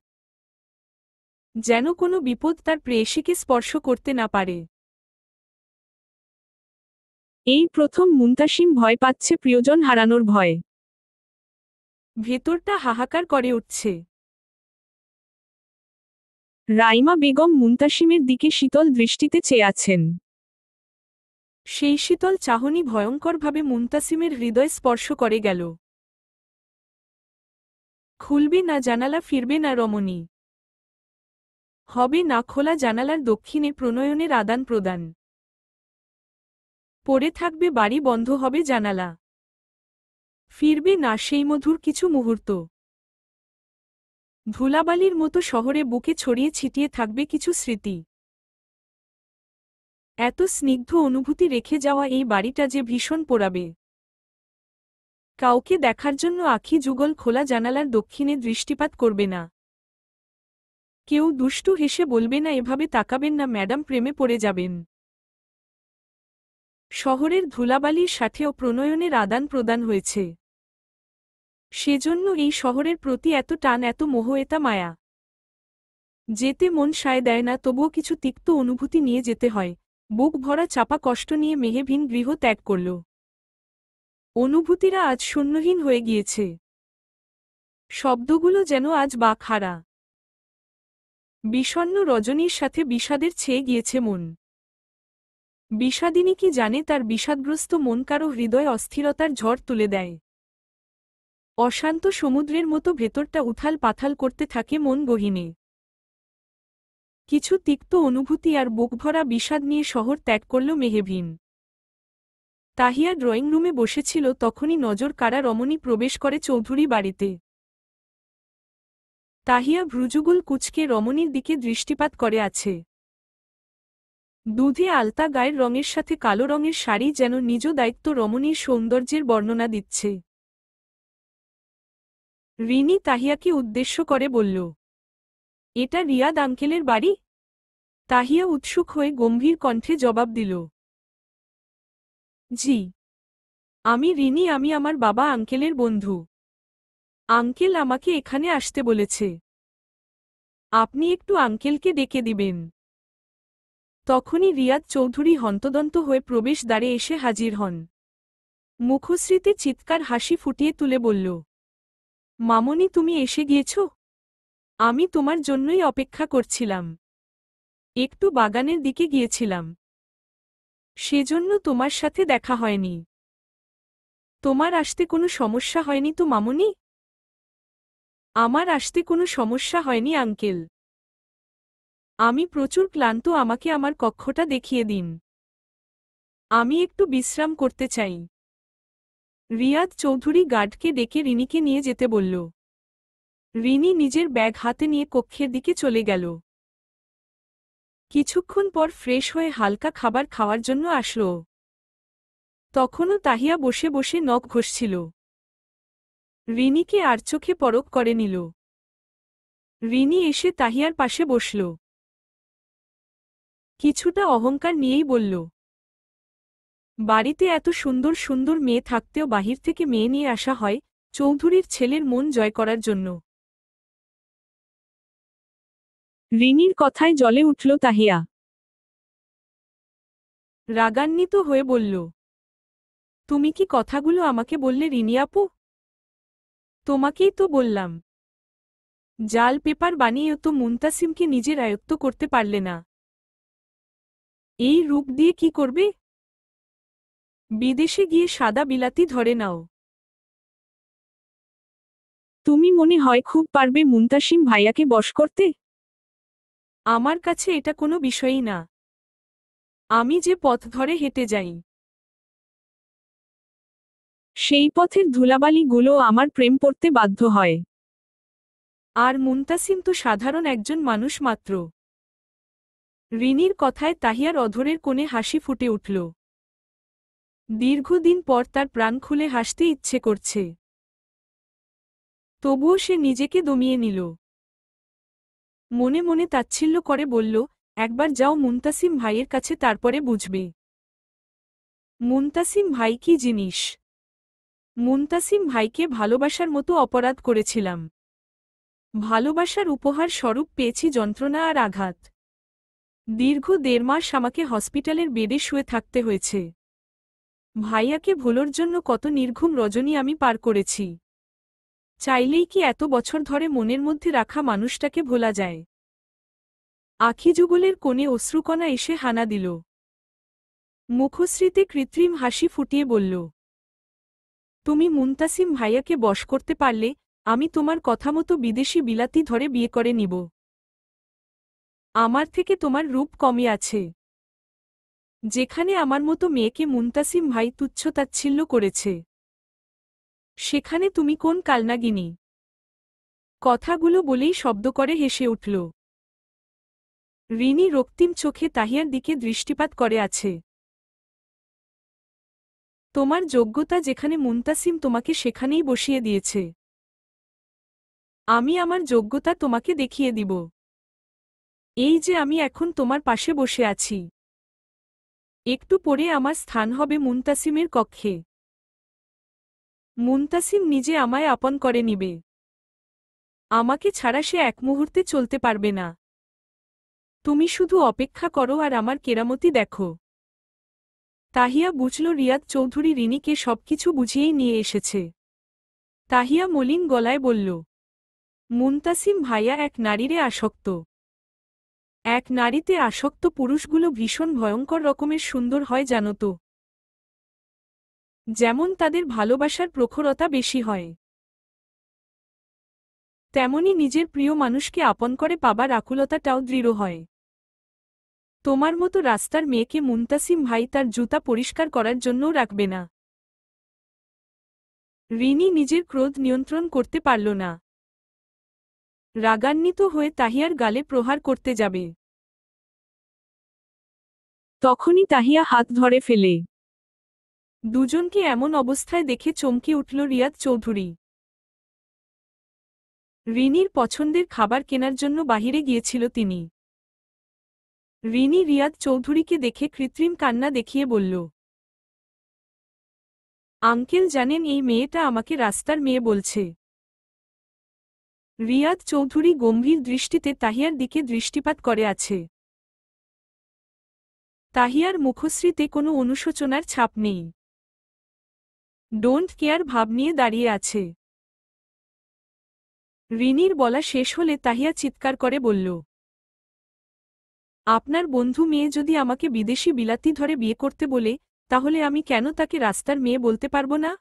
যেন কোনো বিপদ তার প্রেয়সীকে স্পর্শ করতে না পারে। এই প্রথম মুনতাসিম ভয় পাচ্ছে প্রিয়জন হারানোর ভয়। ভেতরটা হাহাকার করে উঠছে। রাইমা বেগম মুনতাসিমের দিকে শীতল দৃষ্টিতে চেয়ে আছেন। সেই শীতল চাহনি ভয়ঙ্করভাবে মুনতাসিমের হৃদয় স্পর্শ করে গেল। খুলবে না জানালা, ফিরবে না রমণী। হবে না খোলা জানালার দক্ষিণে প্রণয়নের আদান প্রদান। পড়ে থাকবে বাড়ি, বন্ধ হবে জানালা। ফিরবে না সেই মধুর কিছু মুহূর্ত। ধুলাবালির মতো শহরে বুকে ছড়িয়ে ছিটিয়ে থাকবে কিছু স্মৃতি। এত স্নিগ্ধ অনুভূতি রেখে যাওয়া এই বাড়িটা যে ভীষণ পোড়াবে। কাউকে দেখার জন্য আখি যুগল খোলা জানালার দক্ষিণে দৃষ্টিপাত করবে না। কেউ দুষ্টু হেসে বলবে না, এভাবে তাকাবেন না ম্যাডাম, প্রেমে পড়ে যাবেন। শহরের ধুলাবালির সাথেও প্রণয়নের আদান প্রদান হয়েছে। সেজন্য এই শহরের প্রতি এত টান, এত মোহ, এতা মায়া। যেতে মন সায় দেয় না, তবুও কিছু তিক্ত অনুভূতি নিয়ে যেতে হয়। বুক ভরা চাপা কষ্ট নিয়ে মেহবিন গৃহ ত্যাগ করল। অনুভূতিরা আজ শূন্যহীন হয়ে গিয়েছে। শব্দগুলো যেন আজ বাকহারা। বিষণ্ণ রজনীর সাথে বিষাদের ছেয়ে গিয়েছে মন। বিষাদিনী কি জানে তার বিষাদগ্রস্ত মন কারো হৃদয় অস্থিরতার ঝড় তুলে দেয়। অশান্ত সমুদ্রের মতো ভেতরটা উথাল পাথাল করতে থাকে মন গহীনে। কিছু তিক্ত অনুভূতি আর বুকভরা বিষাদ নিয়ে শহর ত্যাগ করল মেহবিন। তাহিয়া ড্রয়িং রুমে বসেছিল, তখনই নজর কাড়া রমণী প্রবেশ করে চৌধুরী বাড়িতে। তাহিয়া ভ্রুযুগল কুঁচকে রমণীর দিকে দৃষ্টিপাত করে আছে। দুধে আলতা গায়ের রঙের সাথে কালো রঙের শাড়ি যেন নিজ দায়িত্ব রমণীর সৌন্দর্যের বর্ণনা দিচ্ছে। রিনি তাহিয়াকে উদ্দেশ্য করে বলল, এটা রিয়াদ আঙ্কেলের বাড়ি? তাহিয়া উৎসুক হয়ে গম্ভীর কণ্ঠে জবাব দিল, জি। আমি রিনি, আমি আমার বাবা আঙ্কেলের বন্ধু। আঙ্কেল আমাকে এখানে আসতে বলেছে। আপনি একটু আঙ্কেলকে ডেকে দিবেন। তখনই রিয়াদ চৌধুরী হন্তদন্ত হয়ে প্রবেশদ্বারে এসে হাজির হন। মুখশ্রীতে চিৎকার হাসি ফুটিয়ে তুলে বলল, মামনি, তুমি এসে গিয়েছ? আমি তোমার জন্যই অপেক্ষা করছিলাম। একটু বাগানের দিকে গিয়েছিলাম, সেজন্য তোমার সাথে দেখা হয়নি। তোমার আসতে কোনো সমস্যা হয়নি তো মামনি? আমার আসতে কোনো সমস্যা হয়নি আঙ্কেল। আমি প্রচুর ক্লান্ত, আমাকে আমার কক্ষটা দেখিয়ে দিন। আমি একটু বিশ্রাম করতে চাই। রিয়াদ চৌধুরী গার্ডকে ডেকে রিনিকে নিয়ে যেতে বলল। রিনি নিজের ব্যাগ হাতে নিয়ে কক্ষের দিকে চলে গেল। কিছুক্ষণ পর ফ্রেশ হয়ে হালকা খাবার খাওয়ার জন্য আসলো। তখনও তাহিয়া বসে বসে নখ ঘষছিল। রিনিকে আর চোখে পরখ করে নিল। রিনি এসে তাহিয়ার পাশে বসল। কিছুটা অহংকার নিয়েই বলল, বাড়িতে এত সুন্দর সুন্দর মেয়ে থাকতেও বাহির থেকে মেয়ে নিয়ে আসা হয় চৌধুরীর ছেলের মন জয় করার জন্য। রিনির কথায় জ্বলে উঠল তাহিয়া। রাগান্বিত হয়ে বলল, তুমি কি কথাগুলো আমাকে বললে রিনি আপু? তোমাকেই তো বললাম। জাল পেপার বানিয়েও তো মুনতাসিমকে নিজের আয়ত্ত করতে পারলে না। এই রূপ দিয়ে কি করবে? বিদেশে গিয়ে সাদা বিলাতি ধরে নাও। তুমি মনে হয় খুব পারবে মুনতাসিম ভাইয়াকে বশ করতে? আমার কাছে এটা কোনো বিষয়ই না। আমি যে পথ ধরে হেঁটে যাই, সেই পথের ধুলাবালিগুলো আমার প্রেম পড়তে বাধ্য হয়। আর মুনতাসিম তো সাধারণ একজন মানুষ মাত্র। রিনির কথায় তাহিয়ার অধরের কোণে হাসি ফুটে উঠল। দীর্ঘদিন পর তার প্রাণ খুলে হাসতে ইচ্ছে করছে। তবুও সে নিজেকে দমিয়ে নিল। মনে মনে তাচ্ছিল্য করে বলল, একবার যাও মুনতাসিম ভাইয়ের কাছে, তারপরে বুঝবে মুনতাসিম ভাই কি জিনিস। মুনতাসিম ভাইকে ভালোবাসার মতো অপরাধ করেছিলাম। ভালোবাসার উপহার স্বরূপ পেয়েছি যন্ত্রণা আর আঘাত। দীর্ঘ ১.৫ মাস আমাকে হসপিটালের বেডে শুয়ে থাকতে হয়েছে। ভাইয়াকে ভোলার জন্য কত নির্ঘুম রজনী আমি পার করেছি। চাইলেই কি এত বছর ধরে মনের মধ্যে রাখা মানুষটাকে ভোলা যায়? আখিযুগলের কোণে অশ্রুকণা এসে হানা দিল। মুখশ্রীতে কৃত্রিম হাসি ফুটিয়ে বলল, তুমি মুনতাসিম ভাইয়াকে বশ করতে পারলে আমি তোমার কথা মতো বিদেশি বিলাতি ধরে বিয়ে করে নিব। আমার থেকে তোমার রূপ কমে আছে। যেখানে আমার মতো মেয়েকে মুনতাসিম ভাই তুচ্ছতাচ্ছিল্য করেছে, সেখানে তুমি কোন কালনাগিনী? কথাগুলো বলেই শব্দ করে হেসে উঠল। রিনি রক্তিম চোখে তাহিয়ার দিকে দৃষ্টিপাত করে আছে। তোমার যোগ্যতা যেখানে মুনতাসিম তোমাকে সেখানেই বসিয়ে দিয়েছে। আমি আমার যোগ্যতা তোমাকে দেখিয়ে দিব। এই যে আমি এখন তোমার পাশে বসে আছি, একটু পরে আমার স্থান হবে মুনতাসিমের কক্ষে। মুনতাসিম নিজে আমায় আপন করে নিবে। আমাকে ছাড়া সে এক মুহূর্তে চলতে পারবে না। তুমি শুধু অপেক্ষা করো আর আমার কেরামতি দেখো। তাহিয়া বুঝল রিয়াদ চৌধুরী রিনিকে সবকিছু বুঝিয়েই নিয়ে এসেছে। তাহিয়া মলিন গলায় বলল, মুনতাসিম ভাইয়া এক নারীরে আসক্ত। এক নারীতে আসক্ত পুরুষগুলো ভীষণ ভয়ঙ্কর রকমের সুন্দর হয় জানো তো। যেমন তাদের ভালোবাসার প্রখরতা বেশি হয়, তেমনি নিজের প্রিয় মানুষকে আপন করে পাবার আকুলতাটাও দৃঢ় হয়। তোমার মতো রাস্তার মেয়েকে মুনতাসিম ভাই তার জুতা পরিষ্কার করার জন্যও রাখবে না। রিনি নিজের ক্রোধ নিয়ন্ত্রণ করতে পারল না। রাগান্বিত হয়ে তাহিয়ার গালে প্রহার করতে যাবে, তখনই তাহিয়া হাত ধরে ফেলে। দুজনকে এমন অবস্থায় দেখে চমকে উঠল রিয়াদ চৌধুরী। রিনির পছন্দের খাবার কেনার জন্য বাহিরে গিয়েছিল তিনি। রিনি রিয়াদ চৌধুরীকে দেখে কৃত্রিম কান্না দেখিয়ে বলল, আঙ্কেল জানেন এই মেয়েটা আমাকে রাস্তার মেয়ে বলছে। রিয়াদ চৌধুরী গম্ভীর দৃষ্টিতে তাহিয়ার দিকে দৃষ্টিপাত করে আছে। তাহিয়ার মুখশ্রীতে কোনো অনুশোচনার ছাপ নেই। ডোন্ট কেয়ার ভাব নিয়ে দাঁড়িয়ে আছে। রিনির বলা শেষ হলে তাহিয়া চিৎকার করে বলল, আপনার বন্ধু মেয়ে যদি আমাকে বিদেশি বিলাতি ধরে বিয়ে করতে বলে, তাহলে আমি কেন তাকে রাস্তার মেয়ে বলতে পারব না?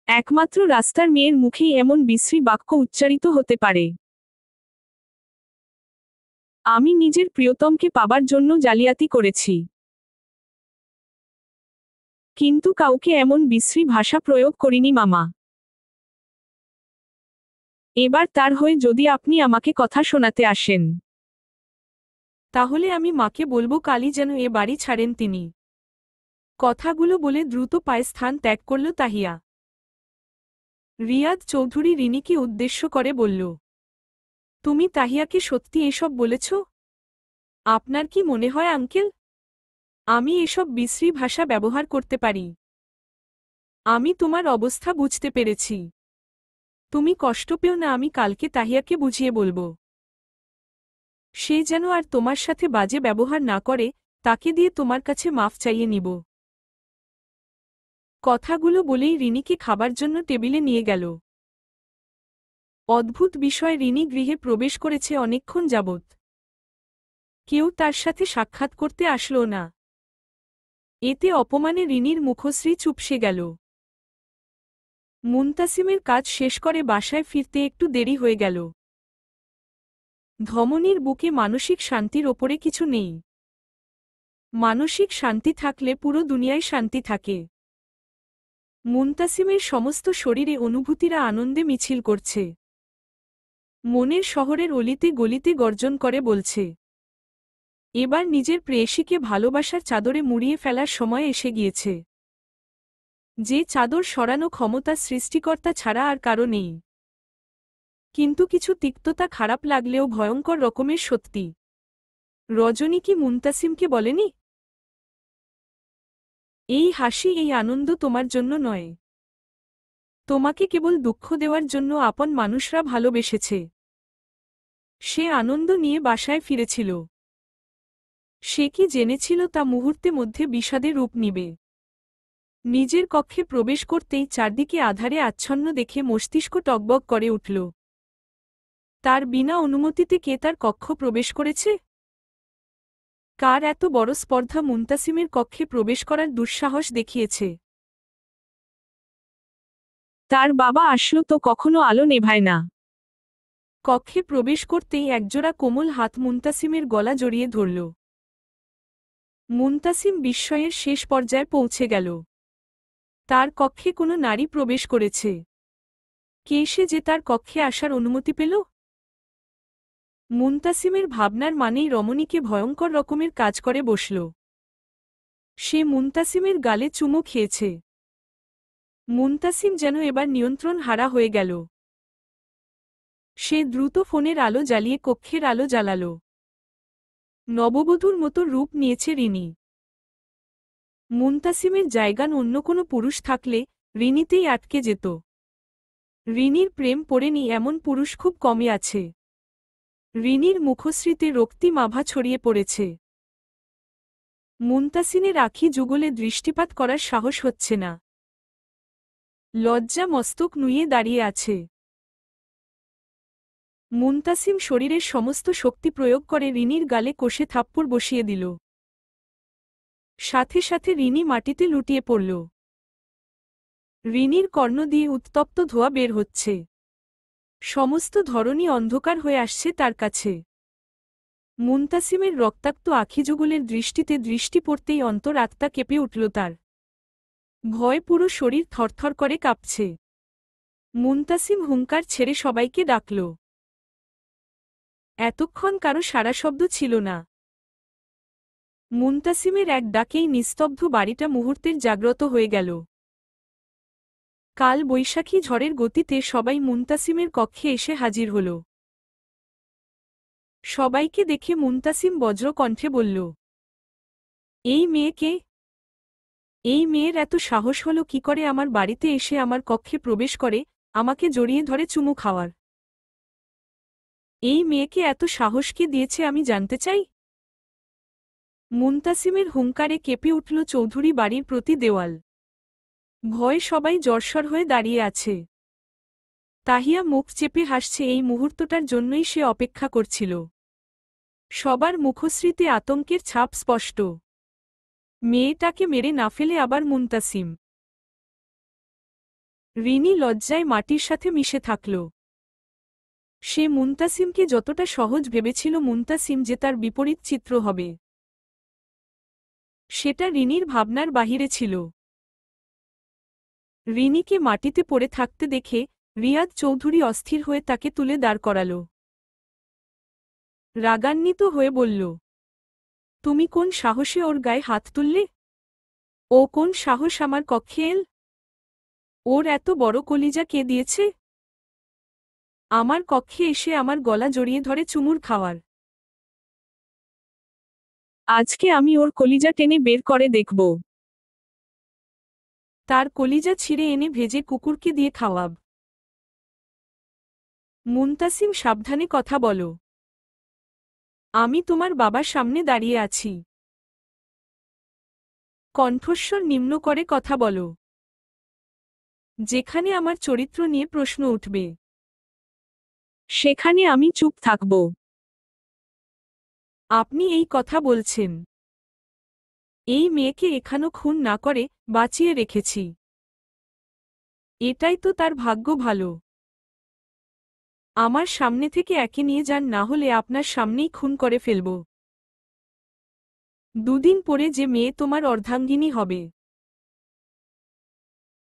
একমাত্র রাস্তার মেয়ের মুখেই এমন বিশ্রী বাক্য উচ্চারিত হতে পারে। আমি নিজের প্রিয়তমকে পাবার জন্য জালিয়াতি করেছি, কিন্তু কাউকে এমন বিশ্রী ভাষা প্রয়োগ করিনি মামা। এবার তার হয়ে যদি আপনি আমাকে কথা শোনাতে আসেন, তাহলে আমি মাকে বলবো কালই যেন এ বাড়ি ছাড়েন তিনি। কথাগুলো বলে দ্রুত পায়ে স্থান ত্যাগ করল তাহিয়া। রিয়াদ চৌধুরী রিনিকে উদ্দেশ্য করে বলল, তুমি তাহিয়াকে সত্যি এসব বলেছ? আপনার কি মনে হয় আঙ্কেল, আমি এসব বিশ্রী ভাষা ব্যবহার করতে পারি? আমি তোমার অবস্থা বুঝতে পেরেছি। তুমি কষ্ট পেও না, আমি কালকে তাহিয়াকে বুঝিয়ে বলবো। সে যেন আর তোমার সাথে বাজে ব্যবহার না করে, তাকে দিয়ে তোমার কাছে মাফ চাইয়ে নিব। কথাগুলো বলেই রিনিকে খাবার জন্য টেবিলে নিয়ে গেল। অদ্ভুত বিষয়, রিনি গৃহে প্রবেশ করেছে অনেকক্ষণ যাবৎ। কেউ তার সাথে সাক্ষাৎ করতে আসলো না। এতে অপমানে রিনির মুখশ্রী চুপসে গেল। মুনতাসিমের কাজ শেষ করে বাসায় ফিরতে একটু দেরি হয়ে গেল। ধমনীর বুকে মানসিক শান্তির ওপরে কিছু নেই। মানসিক শান্তি থাকলে পুরো দুনিয়ায় শান্তি থাকে। মুনতাসিমের সমস্ত শরীরে অনুভূতিরা আনন্দে মিছিল করছে। মনের শহরের অলিতে গলিতে গর্জন করে বলছে, এবার নিজের প্রেয়সীকে ভালোবাসার চাদরে মুড়িয়ে ফেলার সময় এসে গিয়েছে। যে চাদর সরানো ক্ষমতা সৃষ্টিকর্তা ছাড়া আর কারো নেই। কিন্তু কিছু তিক্ততা খারাপ লাগলেও ভয়ঙ্কর রকমের সত্যি। রজনী কি মুনতাসিমকে বলেনি, এই হাসি এই আনন্দ তোমার জন্য নয়, তোমাকে কেবল দুঃখ দেওয়ার জন্য আপন মানুষরা ভালোবেসেছে। সে আনন্দ নিয়ে বাসায় ফিরেছিল। সে কি জেনেছিল তা মুহূর্তে মধ্যে বিষাদে রূপ নিবে। নিজের কক্ষে প্রবেশ করতেই চারদিকে আধারে আচ্ছন্ন দেখে মস্তিষ্ক টগবগ করে উঠল। তার বিনা অনুমতিতে কে তার কক্ষ প্রবেশ করেছে? কার এত বড় স্পর্ধা মুনতাসিমের কক্ষে প্রবেশ করার দুঃসাহস দেখিয়েছে? তার বাবা আসলো তো কখনো আলো নেভায় না। কক্ষে প্রবেশ করতেই একজোড়া কোমল হাত মুনতাসিমের গলা জড়িয়ে ধরল। মুনতাসিম বিস্ময়ের শেষ পর্যায়ে পৌঁছে গেল। তার কক্ষে কোনো নারী প্রবেশ করেছে। কে সে যে তার কক্ষে আসার অনুমতি পেল? মুনতাসিমের ভাবনার মানেই রমণীকে ভয়ঙ্কর রকমের কাজ করে বসল। সে মুনতাসিমের গালে চুমু খেয়েছে। মুনতাসিম যেন এবার নিয়ন্ত্রণ হারা হয়ে গেল। সে দ্রুত ফোনের আলো জ্বালিয়ে কক্ষের আলো জ্বালাল। নববধূর মতো রূপ নিয়েছে রিনি। মুনতাসিমের জায়গান অন্য কোনো পুরুষ থাকলে রিনিতেই আটকে যেত। রিনির প্রেম পড়েনি এমন পুরুষ খুব কমই আছে। রিনির মুখশ্রীতে রক্তিম আভা ছড়িয়ে পড়েছে। মুনতাসিমের আখি যুগলে দৃষ্টিপাত করার সাহস হচ্ছে না। লজ্জা মস্তক নুয়ে দাঁড়িয়ে আছে। মুনতাসিম শরীরের সমস্ত শক্তি প্রয়োগ করে রিনির গালে কষে থাপ্পড় বসিয়ে দিল। সাথে সাথে রিনি মাটিতে লুটিয়ে পড়ল। রিনির কর্ণ দিয়ে উত্তপ্ত ধোঁয়া বের হচ্ছে। সমস্ত ধরনী অন্ধকার হয়ে আসছে তার কাছে। মুনতাসিমের রক্তাক্ত আখিযুগলের দৃষ্টিতে দৃষ্টি পড়তেই অন্তর আত্মা কেঁপে উঠল তার। ভয় পুরো শরীর থরথর করে কাঁপছে। মুনতাসিম হুঙ্কার ছেড়ে সবাইকে ডাকল। এতক্ষণ কারো সাড়াশব্দ ছিল না। মুনতাসিমের এক ডাকেই নিস্তব্ধ বাড়িটা মুহূর্তের জাগ্রত হয়ে গেল। কাল বৈশাখী ঝড়ের গতিতে সবাই মুনতাসিমের কক্ষে এসে হাজির হল। সবাইকে দেখে মুনতাসিম বজ্র কণ্ঠে বলল, এই মেয়েকে? এই মেয়ের এত সাহস হলো কি করে আমার বাড়িতে এসে আমার কক্ষে প্রবেশ করে আমাকে জড়িয়ে ধরে চুমু খাওয়ার? এই মেয়েকে এত সাহস কে দিয়েছে আমি জানতে চাই। মুনতাসিমের হুঙ্কারে কেঁপে উঠল চৌধুরী বাড়ির প্রতি দেওয়াল। ভয়ে সবাই জড়সড় হয়ে দাঁড়িয়ে আছে। তাহিয়া মুখ চেপে হাসছে, এই মুহূর্তটার জন্যই সে অপেক্ষা করছিল। সবার মুখশ্রীতে আতঙ্কের ছাপ স্পষ্ট। মেয়েটাকে মেরে না ফেলে আবার মুনতাসিম। রিনি লজ্জায় মাটির সাথে মিশে থাকল। সে মুনতাসিমকে যতটা সহজ ভেবেছিল মুনতাসিম যে তার বিপরীত চিত্র হবে, সেটা রিনির ভাবনার বাহিরে ছিল। রিনিকে মাটিতে পড়ে থাকতে দেখে রিয়াদ চৌধুরী অস্থির হয়ে তাকে তুলে দাঁড় করাল। রাগান্বিত হয়ে বলল, তুমি কোন সাহসে ওর গায়ে হাত তুললে? ও কোন সাহস আমার কক্ষে এল? ওর এত বড় কলিজা কে দিয়েছে আমার কক্ষে এসে আমার গলা জড়িয়ে ধরে চুমুর খাওয়ার? আজকে আমি ওর কলিজা টেনে বের করে দেখব। তার কলিজা ছিঁড়ে এনে ভেজে কুকুরকে দিয়ে খাওয়াব। মুনতাসিম সাবধানে কথা বলো। আমি তোমার বাবার সামনে দাঁড়িয়ে আছি। কণ্ঠস্বর নিম্ন করে কথা বলো। যেখানে আমার চরিত্র নিয়ে প্রশ্ন উঠবে সেখানে আমি চুপ থাকব? আপনি এই কথা বলছেন? এই মেয়েকে এখানো খুন না করে বাঁচিয়ে রেখেছি। এটাই তো তার ভাগ্য ভালো। আমার সামনে থেকে একে নিয়ে যান, না হলে আপনার সামনেই খুন করে ফেলব। দুদিন পরে যে মেয়ে তোমার অর্ধাঙ্গিনী হবে,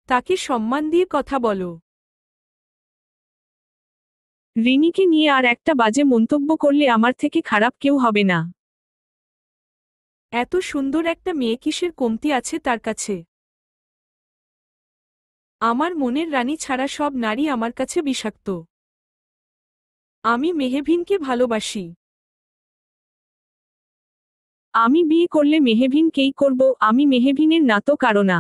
তাকে সম্মান দিয়ে কথা বলো। রিনিকে নিয়ে আর একটা বাজে মন্তব্য করলে আমার থেকে খারাপ কেউ হবে না। এত সুন্দর একটা মেয়ে কিসের কমতি আছে তার কাছে? আমার মনের রানী ছাড়া সব নারী আমার কাছে বিষাক্ত। আমি মেহবিনকে ভালোবাসি। আমি বিয়ে করলে মেহবিনকেই করব, আমি মেহবিনের না তো কারো না।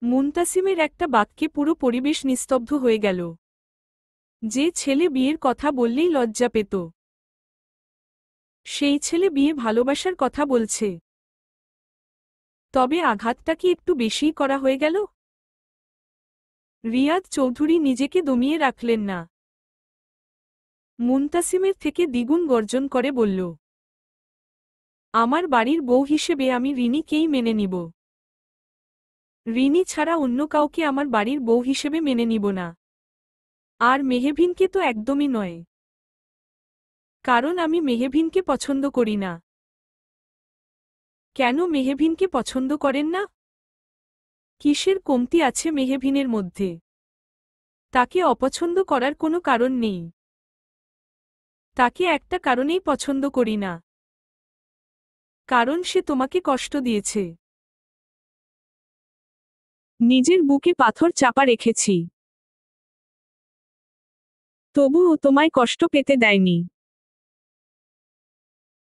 মুনতাসিমের একটা বাক্যে পুরো পরিবেশ নিস্তব্ধ হয়ে গেল। যে ছেলে বিয়ের কথা বললেই লজ্জা পেত, সেই ছেলে বিয়ে ভালোবাসার কথা বলছে। তবে আঘাতটা কি একটু বেশিই করা হয়ে গেল? রিয়াদ চৌধুরী নিজেকে দমিয়ে রাখলেন না। মুনতাসিমের থেকে দ্বিগুণ গর্জন করে বলল, আমার বাড়ির বউ হিসেবে আমি রিনিকেই মেনে নিব। রিনি ছাড়া অন্য কাউকে আমার বাড়ির বউ হিসেবে মেনে নিব না। আর মেহবিনকে তো একদমই নয়, কারণ আমি মেহবিনকে পছন্দ করি না। কেন মেহবিনকে পছন্দ করেন না? কিসের কমতি আছে মেহবিনের মধ্যে? তাকে অপছন্দ করার কোনো কারণ নেই। তাকে একটা কারণেই পছন্দ করি না, কারণ সে তোমাকে কষ্ট দিয়েছে। নিজের বুকে পাথর চাপা রেখেছি, তবুও তোমায় কষ্ট পেতে দেয়নি।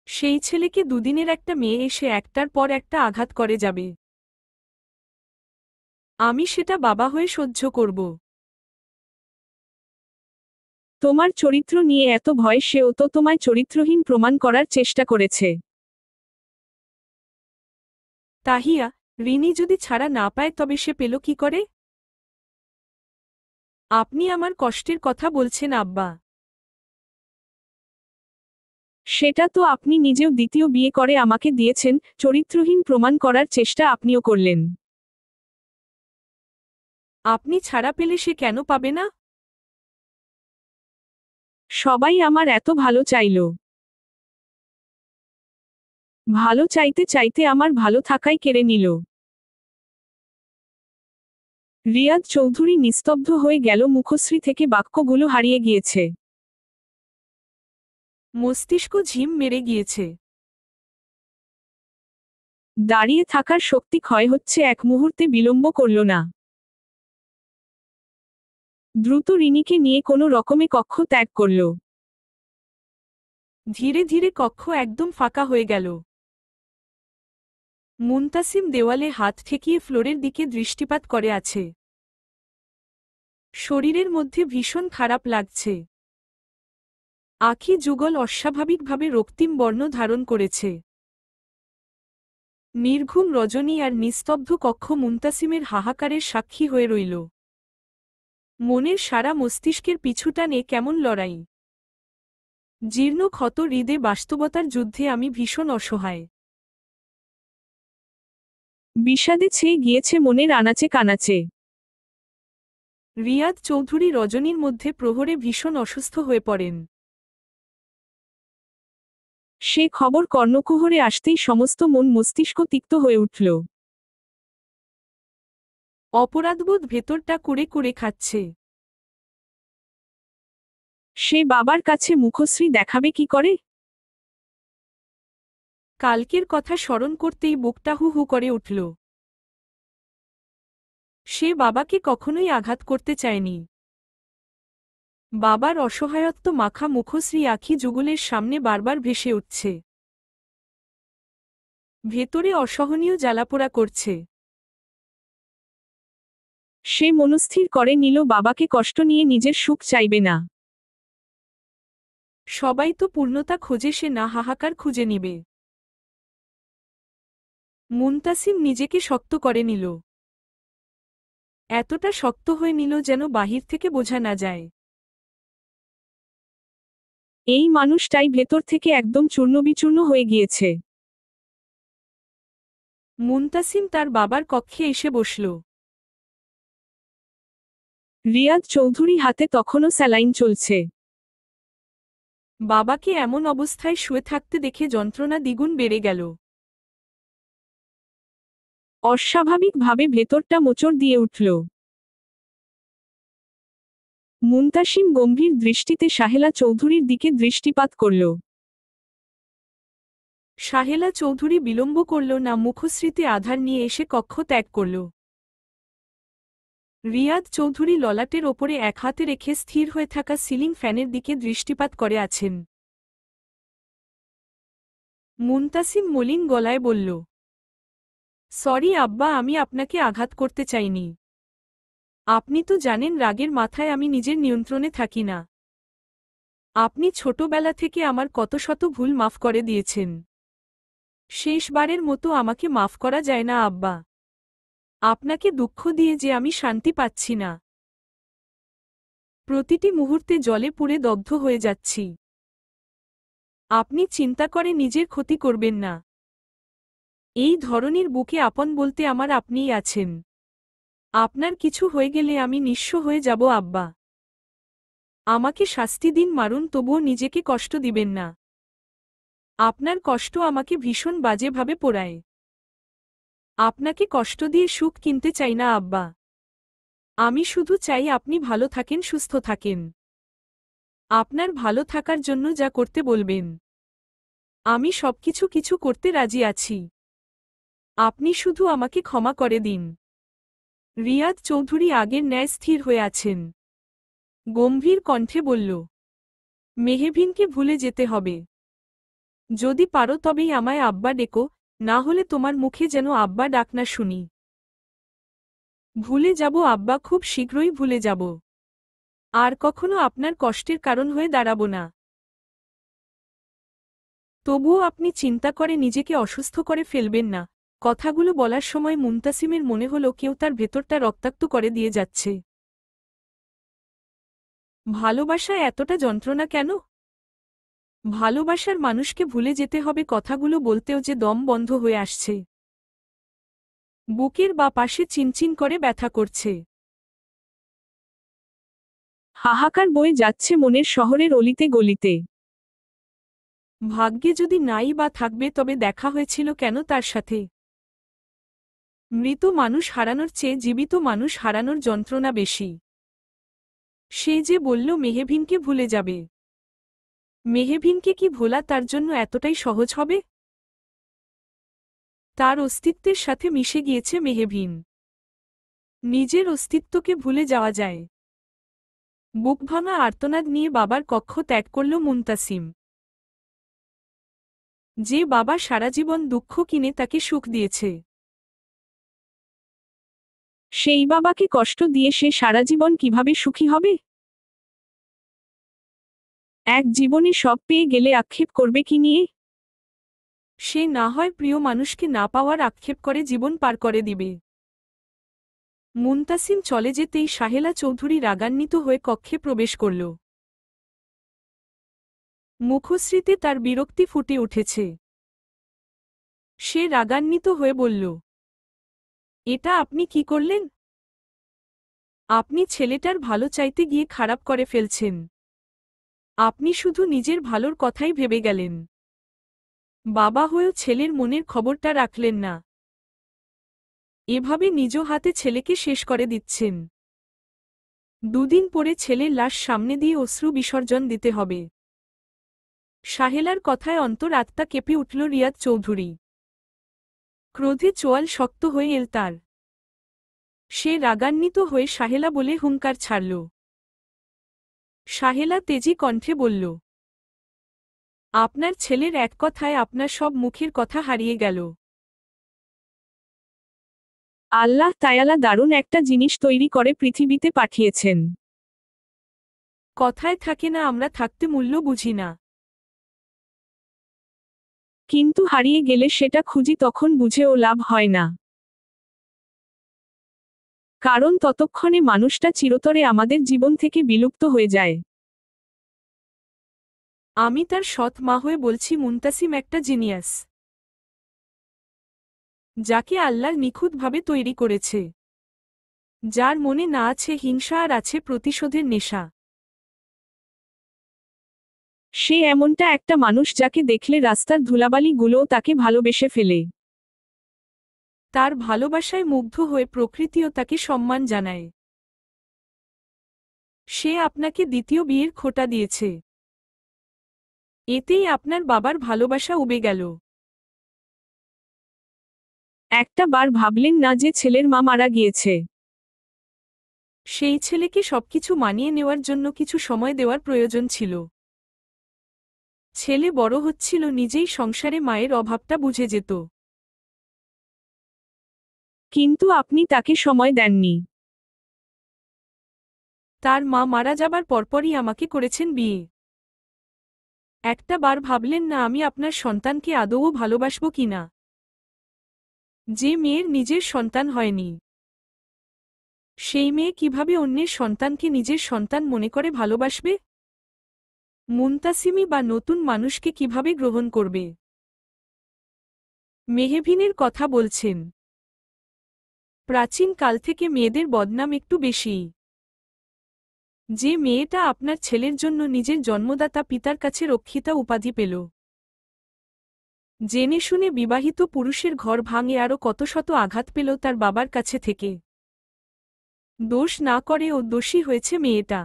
সেই ছেলেকে দুদিনের একটা মেয়ে এসে একটার পর একটা আঘাত করে যাবে, আমি সেটা বাবা হয়ে সহ্য করব। তোমার চরিত্র নিয়ে এত ভয়, সেও তো তোমায় চরিত্রহীন প্রমাণ করার চেষ্টা করেছে। তাহিয়া, রিনি যদি ছাড়া না পায় তবে সে পেল কি করে? আপনি আমার কষ্টের কথা বলছেন আব্বা। সেটা তো আপনি নিজেও দ্বিতীয় বিয়ে করে আমাকে দিয়েছেন, চরিত্রহীন প্রমাণ করার চেষ্টা আপনিও করলেন। আপনি ছাড়া পেলে সে কেন পাবে না? সবাই আমার এত ভালো চাইল। ভালো চাইতে চাইতে আমার ভালো থাকাই কেড়ে নিল। রিয়াদ চৌধুরী নিস্তব্ধ হয়ে গেল, মুখশ্রী থেকে বাক্যগুলো হারিয়ে গিয়েছে। মস্তিষ্ক ঝিম মেরে গিয়েছে। দাঁড়িয়ে থাকার শক্তি ক্ষয় হচ্ছে, এক মুহূর্তে বিলম্ব করল না। দ্রুত রিনিকে নিয়ে কোনো রকমে কক্ষ ত্যাগ করল। ধীরে ধীরে কক্ষ একদম ফাঁকা হয়ে গেল। মুনতাসিম দেওয়ালে হাত ঠেকিয়ে ফ্লোরের দিকে দৃষ্টিপাত করে আছে। শরীরের মধ্যে ভীষণ খারাপ লাগছে। আখি যুগল অস্বাভাবিকভাবে রক্তিম বর্ণ ধারণ করেছে। নির্ঘুম রজনী আর নিস্তব্ধ কক্ষ মুনতাসিমের হাহাকারের সাক্ষী হয়ে রইল। মনের সারা মস্তিষ্কের পিছু টানে কেমন লড়াই। জীর্ণ ক্ষত হৃদে বাস্তবতার যুদ্ধে আমি ভীষণ অসহায়। বিষাদে ছেয়ে গিয়েছে মনের আনাচে কানাচে। রিয়াদ চৌধুরী রজনীর মধ্যে প্রহরে ভীষণ অসুস্থ হয়ে পড়েন। সে খবর কর্ণকুহরে আসতেই সমস্ত মন মস্তিষ্ক তিক্ত হয়ে উঠল। অপরাধবোধ ভেতরটা কুড়ে কুড়ে খাচ্ছে। সে বাবার কাছে মুখশ্রী দেখাবে কি করে? কালকের কথা স্মরণ করতেই বুকটা হু হু করে উঠল। সে বাবাকে কখনোই আঘাত করতে চায়নি। বাবার অসহায়ত্ব মাখা মুখশ্রী আখি যুগলের সামনে বারবার ভেসে উঠছে। ভেতরে অসহনীয় জ্বালাপোড়া করছে। সে মনস্থির করে নিল বাবাকে কষ্ট নিয়ে নিজের সুখ চাইবে না। সবাই তো পূর্ণতা খোঁজে, সে না হাহাকার খুঁজে নিবে। মুনতাসিম নিজেকে শক্ত করে নিল। এতটা শক্ত হয়ে নিল যেন বাহির থেকে বোঝা না যায়। এই মানুষটাই ভেতর থেকে একদম চূর্ণবিচূর্ণ হয়ে গিয়েছে। মুনতাসিম তার বাবার কক্ষে এসে বসল। রিয়াদ চৌধুরী হাতে তখনও স্যালাইন চলছে। বাবাকে এমন অবস্থায় শুয়ে থাকতে দেখে যন্ত্রণা দ্বিগুণ বেড়ে গেল। অস্বাভাবিকভাবে ভেতরটা মোচড় দিয়ে উঠল। মুনতাসিম গম্ভীর দৃষ্টিতে সাহেলা চৌধুরীর দিকে দৃষ্টিপাত করল। সাহেলা চৌধুরী বিলম্ব করল না, মুখশ্রীতে আধার নিয়ে এসে কক্ষ ত্যাগ করল। রিয়াদ চৌধুরী ললাটের ওপরে এক হাতে রেখে স্থির হয়ে থাকা সিলিং ফ্যানের দিকে দৃষ্টিপাত করে আছেন। মুনতাসিম মলিন গলায় বলল, সরি আব্বা, আমি আপনাকে আঘাত করতে চাইনি। আপনি তো জানেন রাগের মাথায় আমি নিজের নিয়ন্ত্রণে থাকি না। আপনি ছোটবেলা থেকে আমার কত শত ভুল মাফ করে দিয়েছেন। শেষবারের মতো আমাকে মাফ করা যায় না আব্বা? আপনাকে দুঃখ দিয়ে যে আমি শান্তি পাচ্ছি না। প্রতিটি মুহূর্তে জলে পুড়ে দগ্ধ হয়ে যাচ্ছি। আপনি চিন্তা করে নিজের ক্ষতি করবেন না। এই ধরনের বুকে আপন বলতে আমার আপনিই আছেন। আপনার কিছু হয়ে গেলে আমি নিঃস্ব হয়ে যাব আব্বা। আমাকে শাস্তি দিন, মারুন, তবুও নিজেকে কষ্ট দিবেন না। আপনার কষ্ট আমাকে ভীষণ বাজেভাবে পোড়ায়। আপনাকে কষ্ট দিয়ে সুখ কিনতে চাই না আব্বা। আমি শুধু চাই আপনি ভালো থাকেন, সুস্থ থাকেন। আপনার ভালো থাকার জন্য যা করতে বলবেন আমি সবকিছু করতে রাজি আছি। আপনি শুধু আমাকে ক্ষমা করে দিন। রিয়াদ চৌধুরী আগের ন্যায় স্থির হয়ে আছেন। গম্ভীর কণ্ঠে বলল, মেহবিনকে ভুলে যেতে হবে। যদি পারো তবেই আমায় আব্বা ডেকো, না হলে তোমার মুখে যেন আব্বা ডাক না শুনি। ভুলে যাব আব্বা, খুব শীঘ্রই ভুলে যাব। আর কখনো আপনার কষ্টের কারণ হয়ে দাঁড়াব না। তবুও আপনি চিন্তা করে নিজেকে অসুস্থ করে ফেলবেন না। কথাগুলো বলার সময় মুনতাসিমের মনে হলো কেউ তার ভেতরটা রক্তাক্ত করে দিয়ে যাচ্ছে। ভালোবাসায় এতটা যন্ত্রণা কেন? ভালোবাসার মানুষকে ভুলে যেতে হবে, কথাগুলো বলতেও যে দম বন্ধ হয়ে আসছে। বুকের বা পাশে চিনচিন করে ব্যথা করছে। হাহাকার বয়ে যাচ্ছে মনের শহরের অলিতে গলিতে। ভাগ্যে যদি নাই বা থাকবে তবে দেখা হয়েছিল কেন তার সাথে? মৃত মানুষ হারানোর চেয়ে জীবিত মানুষ হারানোর যন্ত্রণা বেশি। সে যে বলল মেহবিনকে ভুলে যাবে। মেহবিনকে কি ভোলা তার জন্য এতটাই সহজ হবে? তার অস্তিত্বের সাথে মিশে গিয়েছে মেহবিন। নিজের অস্তিত্বকে ভুলে যাওয়া যায়? বুকভাঙা আর্তনাদ নিয়ে বাবার কক্ষ ত্যাগ করল মুনতাসিম। যে বাবা সারাজীবন দুঃখ কিনে তাকে সুখ দিয়েছে, সেই বাবাকে কষ্ট দিয়ে সে সারাজীবন কিভাবে সুখী হবে? এক জীবনে সব পেয়ে গেলে আক্ষেপ করবে কি নিয়ে? সে না হয় প্রিয় মানুষকে না পাওয়ার আক্ষেপ করে জীবন পার করে দিবে। মুনতাসিম চলে যেতেই সাহেলা চৌধুরী রাগান্বিত হয়ে কক্ষে প্রবেশ করল। মুখশ্রীতে তার বিরক্তি ফুটে উঠেছে। সে রাগান্বিত হয়ে বলল, এটা আপনি কি করলেন? আপনি ছেলেটার ভালো চাইতে গিয়ে খারাপ করে ফেলছেন। আপনি শুধু নিজের ভালোর কথাই ভেবে গেলেন। বাবা হয়েও ছেলের মনের খবরটা রাখলেন না। এভাবে নিজ হাতে ছেলেকে শেষ করে দিচ্ছেন। দুদিন পরে ছেলের লাশ সামনে দিয়ে অশ্রু বিসর্জন দিতে হবে। সাহেলার কথায় অন্তর আত্মা কেঁপে উঠল রিয়াদ চৌধুরী। ক্রোধে চোয়াল শক্ত হয়ে এল তার। সে রাগান্বিত হয়ে সাহেলা বলে হুঙ্কার ছাড়ল। সাহেলা তেজি কণ্ঠে বলল, আপনার ছেলের এক কথায় আপনার সব মুখের কথা হারিয়ে গেল। আল্লাহ তায়ালা দারুণ একটা জিনিস তৈরি করে পৃথিবীতে পাঠিয়েছেন। কথায় থাকে না, আমরা থাকতে মূল্য বুঝি না। কিন্তু হারিয়ে গেলে সেটা খুঁজি তখন বুঝেও লাভ হয় না। কারণ ততক্ষণে মানুষটা চিরতরে আমাদের জীবন থেকে বিলুপ্ত হয়ে যায়। আমি তার সৎ মা হয়ে বলছি মুনতাসিম একটা জিনিয়াস, যাকে আল্লাহ নিখুঁতভাবে তৈরি করেছে, যার মনে না আছে হিংসা আর আছে প্রতিশোধের নেশা। সে এমনটা একটা মানুষ যাকে দেখলে রাস্তার ধুলাবালি গুলোও তাকে ভালোবেসে ফেলে। তার ভালোবাসায় মুগ্ধ হয়ে প্রকৃতিও তাকে সম্মান জানায়। সে আপনাকে দ্বিতীয় বিয়ের খোঁটা দিয়েছে, এতেই আপনার বাবার ভালোবাসা উবে গেল। একটা বার ভাবলেন না যে ছেলের মা মারা গিয়েছে? সেই ছেলেকে সবকিছু মানিয়ে নেওয়ার জন্য কিছু সময় দেওয়ার প্রয়োজন ছিল। ছেলে বড় হচ্ছিল, নিজেই সংসারে মায়ের অভাবটা বুঝে যেত। কিন্তু আপনি তাকে সময় দেননি। তার মা মারা যাবার পরপরই আমাকে করেছেন বিয়ে। একটা বার ভাবলেন না আমি আপনার সন্তানকে আদৌ ভালোবাসব কিনা? যে মেয়ের নিজের সন্তান হয়নি, সেই মেয়ে কিভাবে অন্যের সন্তানকে নিজের সন্তান মনে করে ভালোবাসবে? মুনতাসিমি বা নতুন মানুষকে কিভাবে গ্রহণ করবে? মেহভিনের কথা বলছেন। প্রাচীন কাল থেকে মেয়েদের বদনাম একটু বেশিই। যে মেয়েটা আপনার ছেলের জন্য নিজের জন্মদাতা পিতার কাছে রক্ষিতা উপাধি পেল, জেনে শুনে বিবাহিত পুরুষের ঘর ভাঙে আরও কত শত আঘাত পেল তার বাবার কাছে থেকে, দোষ না করেও দোষী হয়েছে মেয়েটা।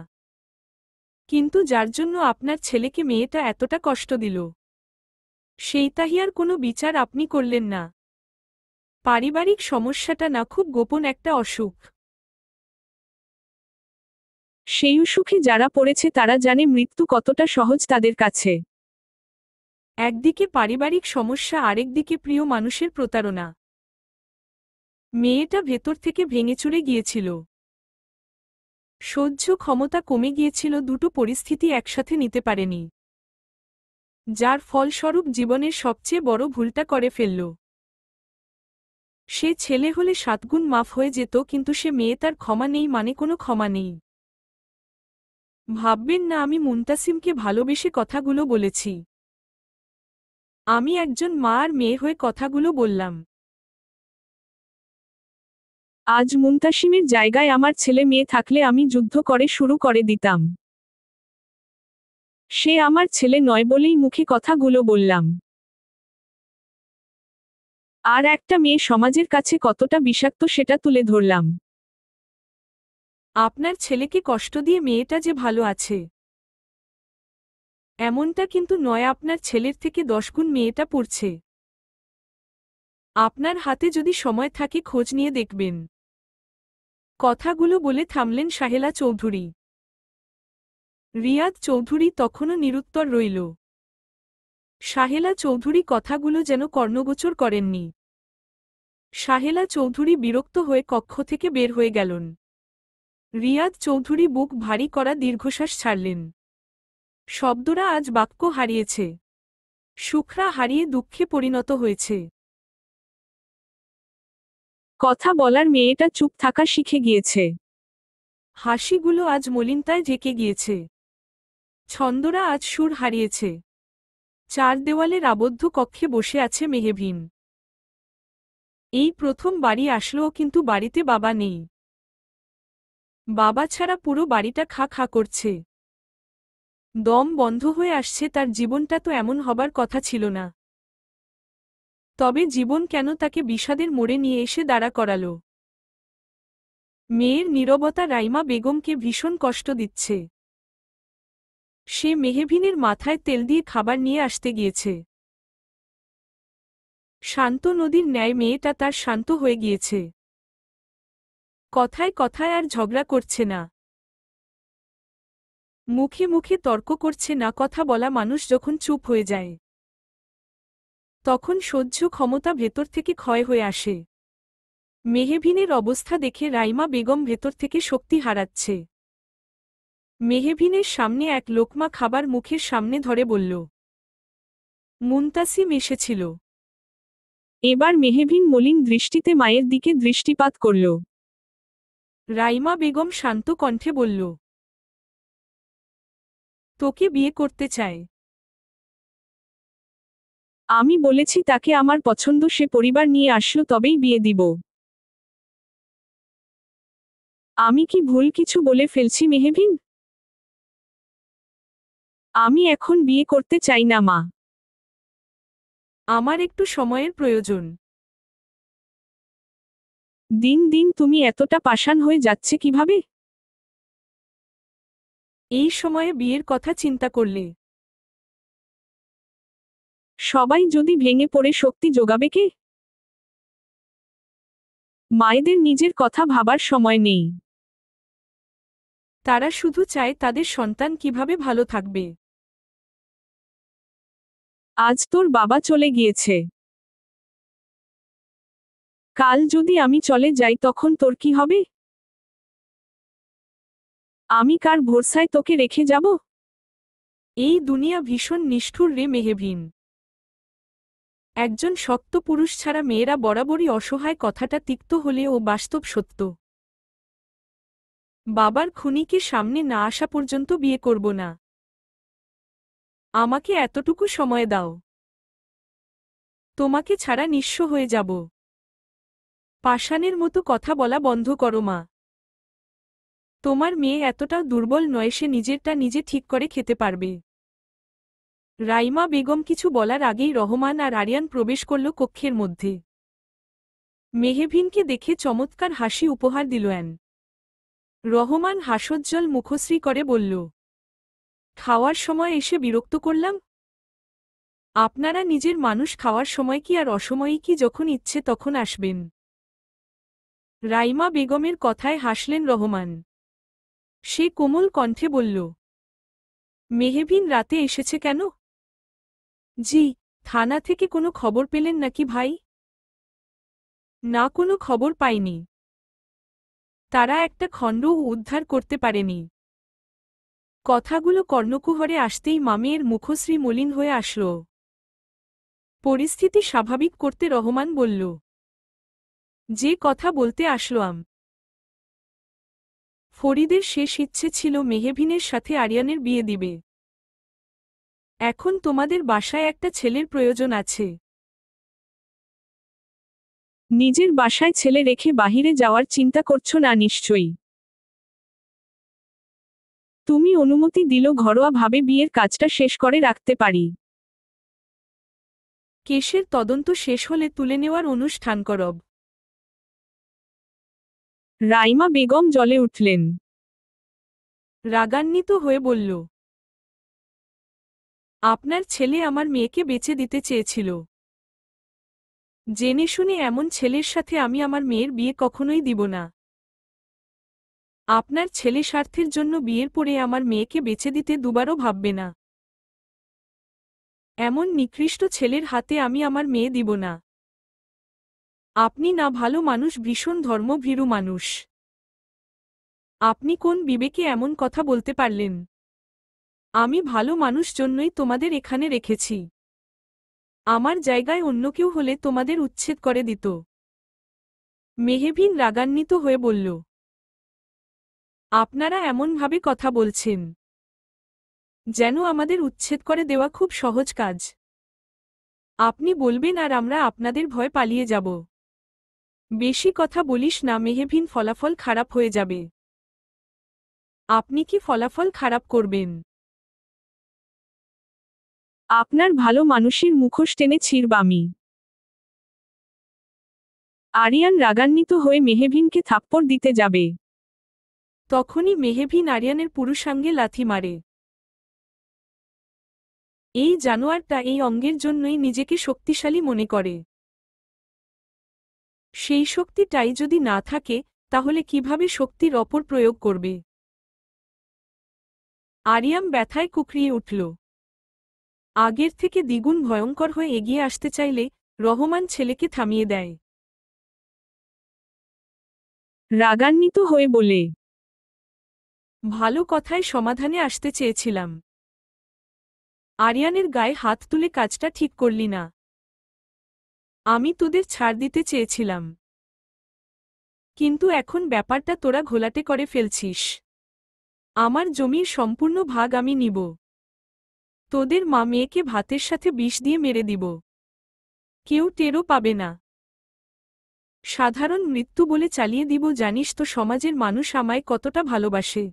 কিন্তু যার জন্য আপনার ছেলেকে মেয়েটা এতটা কষ্ট দিল, সেই তাহিয়ার কোনো বিচার আপনি করলেন না। পারিবারিক সমস্যাটা না খুব গোপন একটা অসুখ। সেই অসুখে যারা পড়েছে তারা জানে মৃত্যু কতটা সহজ তাদের কাছে। একদিকে পারিবারিক সমস্যা, আরেকদিকে প্রিয় মানুষের প্রতারণা। মেয়েটা ভেতর থেকে ভেঙেচুরে গিয়েছিল, সহ্য ক্ষমতা কমে গিয়েছিল, দুটো পরিস্থিতি একসাথে নিতে পারেনি, যার ফলস্বরূপ জীবনের সবচেয়ে বড় ভুলটা করে ফেলল। সে ছেলে হলে 7 গুণ মাফ হয়ে যেত, কিন্তু সে মেয়ে, তার ক্ষমা নেই মানে কোনো ক্ষমা নেই। ভাববেন না আমি মুনতাসিমকে ভালোবেসে কথাগুলো বলেছি। আমি একজন মা আর মেয়ে হয়ে কথাগুলো বললাম। আজ মুনতাসিমের জায়গায় আমার ছেলে মেয়ে থাকলে আমি যুদ্ধ করে শুরু করে দিতাম। সে আমার ছেলে নয় বলেই মুখে কথাগুলো বললাম। আর একটা মেয়ে সমাজের কাছে কতটা বিষাক্ত সেটা তুলে ধরলাম। আপনার ছেলেকে কষ্ট দিয়ে মেয়েটা যে ভালো আছে, এমনটা কিন্তু নয়। আপনার ছেলের থেকে 10 গুণ মেয়েটা পড়ছে। আপনার হাতে যদি সময় থাকে খোঁজ নিয়ে দেখবেন। কথাগুলো বলে থামলেন সাহেলা চৌধুরী। রিয়াদ চৌধুরী তখনও নিরুত্তর রইল। সাহেলা চৌধুরী কথাগুলো যেন কর্ণগোচর করেননি। সাহেলা চৌধুরী বিরক্ত হয়ে কক্ষ থেকে বের হয়ে গেলেন। রিয়াদ চৌধুরী বুক ভারী করা দীর্ঘশ্বাস ছাড়লেন। শব্দরা আজ বাক্য হারিয়েছে, সুখরা হারিয়ে দুঃখে পরিণত হয়েছে। কথা বলার মেয়েটা চুপ থাকা শিখে গিয়েছে। হাসিগুলো আজ মলিনতায় ঢেকে গিয়েছে। ছন্দরা আজ সুর হারিয়েছে। 4 দেওয়ালের আবদ্ধ কক্ষে বসে আছে মেহভিন। এই প্রথম বাড়ি আসলো, কিন্তু বাড়িতে বাবা নেই। বাবা ছাড়া পুরো বাড়িটা খা খা করছে। দম বন্ধ হয়ে আসছে। তার জীবনটা তো এমন হবার কথা ছিল না। তবে জীবন কেন তাকে বিষাদের মোড়ে নিয়ে এসে দাঁড়া করাল? মেয়ের নীরবতা রাইমা বেগমকে ভীষণ কষ্ট দিচ্ছে। সে মেহভিনের মাথায় তেল দিয়ে খাবার নিয়ে আসতে গিয়েছে। শান্ত নদীর ন্যায় মেয়েটা তার শান্ত হয়ে গিয়েছে। কথায় কথায় আর ঝগড়া করছে না, মুখে মুখে তর্ক করছে না। কথা বলা মানুষ যখন চুপ হয়ে যায়, তখন সহ্য ক্ষমতা ভেতর থেকে ক্ষয় হয়ে আসে। মেহভিনের অবস্থা দেখে রাইমা বেগম ভেতর থেকে শক্তি হারাচ্ছে। মেহভিনের সামনে এক লোকমা খাবার মুখের সামনে ধরে বলল, মুনতাসিম এসেছিল। এবার মেহভিন মলিন দৃষ্টিতে মায়ের দিকে দৃষ্টিপাত করল। রাইমা বেগম শান্ত কণ্ঠে বলল, তোকে বিয়ে করতে চায়। আমি বলেছি তাকে আমার পছন্দ, সে পরিবার নিয়ে আসলো তবেই বিয়ে দিব। আমি কি ভুল কিছু বলে ফেলছি মেহবিন? আমি এখন বিয়ে করতে চাই না মা। আমার একটু সময়ের প্রয়োজন। দিন দিন তুমি এতটা পাষাণ হয়ে যাচ্ছে কিভাবে? এই সময়ে বিয়ের কথা চিন্তা করলে সবাই যদি ভেঙে পড়ে শক্তি যোগাবে কে? মায়েদের নিজের কথা ভাবার সময় নেই। তারা শুধু চায় তাদের সন্তান কিভাবে ভালো থাকবে। আজ তোর বাবা চলে গিয়েছে, কাল যদি আমি চলে যাই তখন তোর কি হবে? আমি কার ভরসায় তোকে রেখে যাব? এই দুনিয়া ভীষণ নিষ্ঠুর রে মেহবিন। একজন শক্ত পুরুষ ছাড়া মেয়েরা বরাবরই অসহায়, কথাটা তিক্ত হলেও বাস্তব সত্য। বাবার খুনিকে সামনে না আসা পর্যন্ত বিয়ে করব না। আমাকে এতটুকু সময় দাও। তোমাকে ছাড়া নিঃস্ব হয়ে যাব। পাষাণের মতো কথা বলা বন্ধ করো মা। তোমার মেয়ে এতটাও দুর্বল নয়, সে নিজেরটা নিজে ঠিক করে খেতে পারবে। রাইমা বেগম কিছু বলার আগেই রহমান আর আরিয়ান প্রবেশ করল কক্ষের মধ্যে। মেহবিনকে দেখে চমৎকার হাসি উপহার দিলেন। রহমান হাসজ্জ্বল মুখশ্রী করে বলল, খাওয়ার সময় এসে বিরক্ত করলাম? আপনারা নিজের মানুষ, খাওয়ার সময় কি আর অসময়ে কি, যখন ইচ্ছে তখন আসবেন। রাইমা বেগমের কথায় হাসলেন রহমান। সে কোমল কণ্ঠে বলল, মেহবিন রাতে এসেছে কেন? জি, থানা থেকে কোনো খবর পেলেন নাকি ভাই? না, কোনো খবর পাইনি। তারা একটা খণ্ডও উদ্ধার করতে পারেনি। কথাগুলো কর্ণকুহরে আসতেই মামির মুখশ্রী মলিন হয়ে আসল। পরিস্থিতি স্বাভাবিক করতে রহমান বলল, যে কথা বলতে আসলাম, ফরিদের শেষ ইচ্ছে ছিল মেহবিনের সাথে আরিয়ানের বিয়ে দিবে। এখন তোমাদের বাসায় একটা ছেলের প্রয়োজন আছে। নিজের বাসায় ছেলে রেখে বাহিরে যাওয়ার চিন্তা করছো না নিশ্চয়ই? তুমি অনুমতি দিল ঘরোয়া ভাবে বিয়ের কাজটা শেষ করে রাখতে পারি। কেসের তদন্ত শেষ হলে তুলে নেওয়ার অনুষ্ঠান করব। রাইমা বেগম জ্বলে উঠলেন। রাগান্বিত হয়ে বলল, আপনার ছেলে আমার মেয়েকে বেচে দিতে চেয়েছিল। জেনে শুনে এমন ছেলের সাথে আমি আমার মেয়ের বিয়ে কখনোই দিব না। আপনার ছেলে স্বার্থের জন্য বিয়ের পরে আমার মেয়েকে বেচে দিতে দুবারও ভাববে না। এমন নিকৃষ্ট ছেলের হাতে আমি আমার মেয়ে দিব না। আপনি না ভালো মানুষ, ভীষণ ধর্মভীরু মানুষ। আপনি কোন বিবেকে এমন কথা বলতে পারলেন? আমি ভালো মানুষ জন্যই তোমাদের এখানে রেখেছি। আমার জায়গায় অন্য কেউ হলে তোমাদের উচ্ছেদ করে দিত। মেহবিন রাগান্বিত হয়ে বলল, আপনারা এমনভাবে কথা বলছেন যেন আমাদের উচ্ছেদ করে দেওয়া খুব সহজ কাজ। আপনি বলবেন আর আমরা আপনাদের ভয় পালিয়ে যাব। বেশি কথা বলিস না মেহবিন, ফলাফল খারাপ হয়ে যাবে। আপনি কি ফলাফল খারাপ করবেন? আপনার ভালো মানুষের মুখোশ টেনে ছিঁড়ব আমি। আরিয়ান রাগান্বিত হয়ে মেহবিনকে থাপ্পড় দিতে যাবে। তখনই মেহবিন আরিয়ানের পুরুষাঙ্গে লাথি মারে। এই জানোয়ারটা এই অঙ্গের জন্যই নিজেকে শক্তিশালী মনে করে। সেই শক্তিটাই যদি না থাকে তাহলে কিভাবে শক্তির অপর প্রয়োগ করবে? আরিয়াম ব্যথায় কুকরিয়ে উঠল। আগের থেকে দ্বিগুণ ভয়ঙ্কর হয়ে এগিয়ে আসতে চাইলে রহমান ছেলেকে থামিয়ে দেয়। রাগান্বিত হয়ে বলে, ভালো কথায় সমাধানে আসতে চেয়েছিলাম। আরিয়ানের গায়ে হাত তুলে কাজটা ঠিক করলি না। আমি তোদের ছাড় দিতে চেয়েছিলাম, কিন্তু এখন ব্যাপারটা তোরা ঘোলাটে করে ফেলছিস। আমার জমির সম্পূর্ণ ভাগ আমি নিব। তোদের মা মেয়েকে ভাতের সাথে বিষ দিয়ে মেরে দিব। কেউ টেরও পাবে না। সাধারণ মৃত্যু বলে চালিয়ে দিব। জানিস তো সমাজের মানুষ আমায় কতটা ভালোবাসে।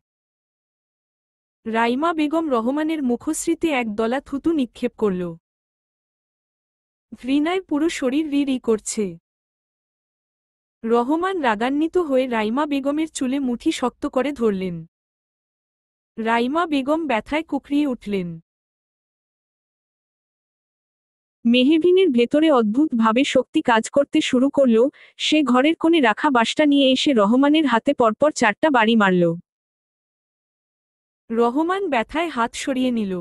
রাইমা বেগম রহমানের মুখশ্রীতে এক দলা থুতু নিক্ষেপ করল। ঘৃণায় পুরো শরীর রি করছে। রহমান রাগান্বিত হয়ে রাইমা বেগমের চুলে মুঠি শক্ত করে ধরলেন। রাইমা বেগম ব্যথায় কুকরিয়ে উঠলেন। মেহবিনের ভেতরে অদ্ভুতভাবে শক্তি কাজ করতে শুরু করল। সে ঘরের কোণে রাখা বাঁশটা নিয়ে এসে রহমানের হাতে পরপর 4টা বাড়ি মারল। রহমান ব্যথায় হাত সরিয়ে নিল।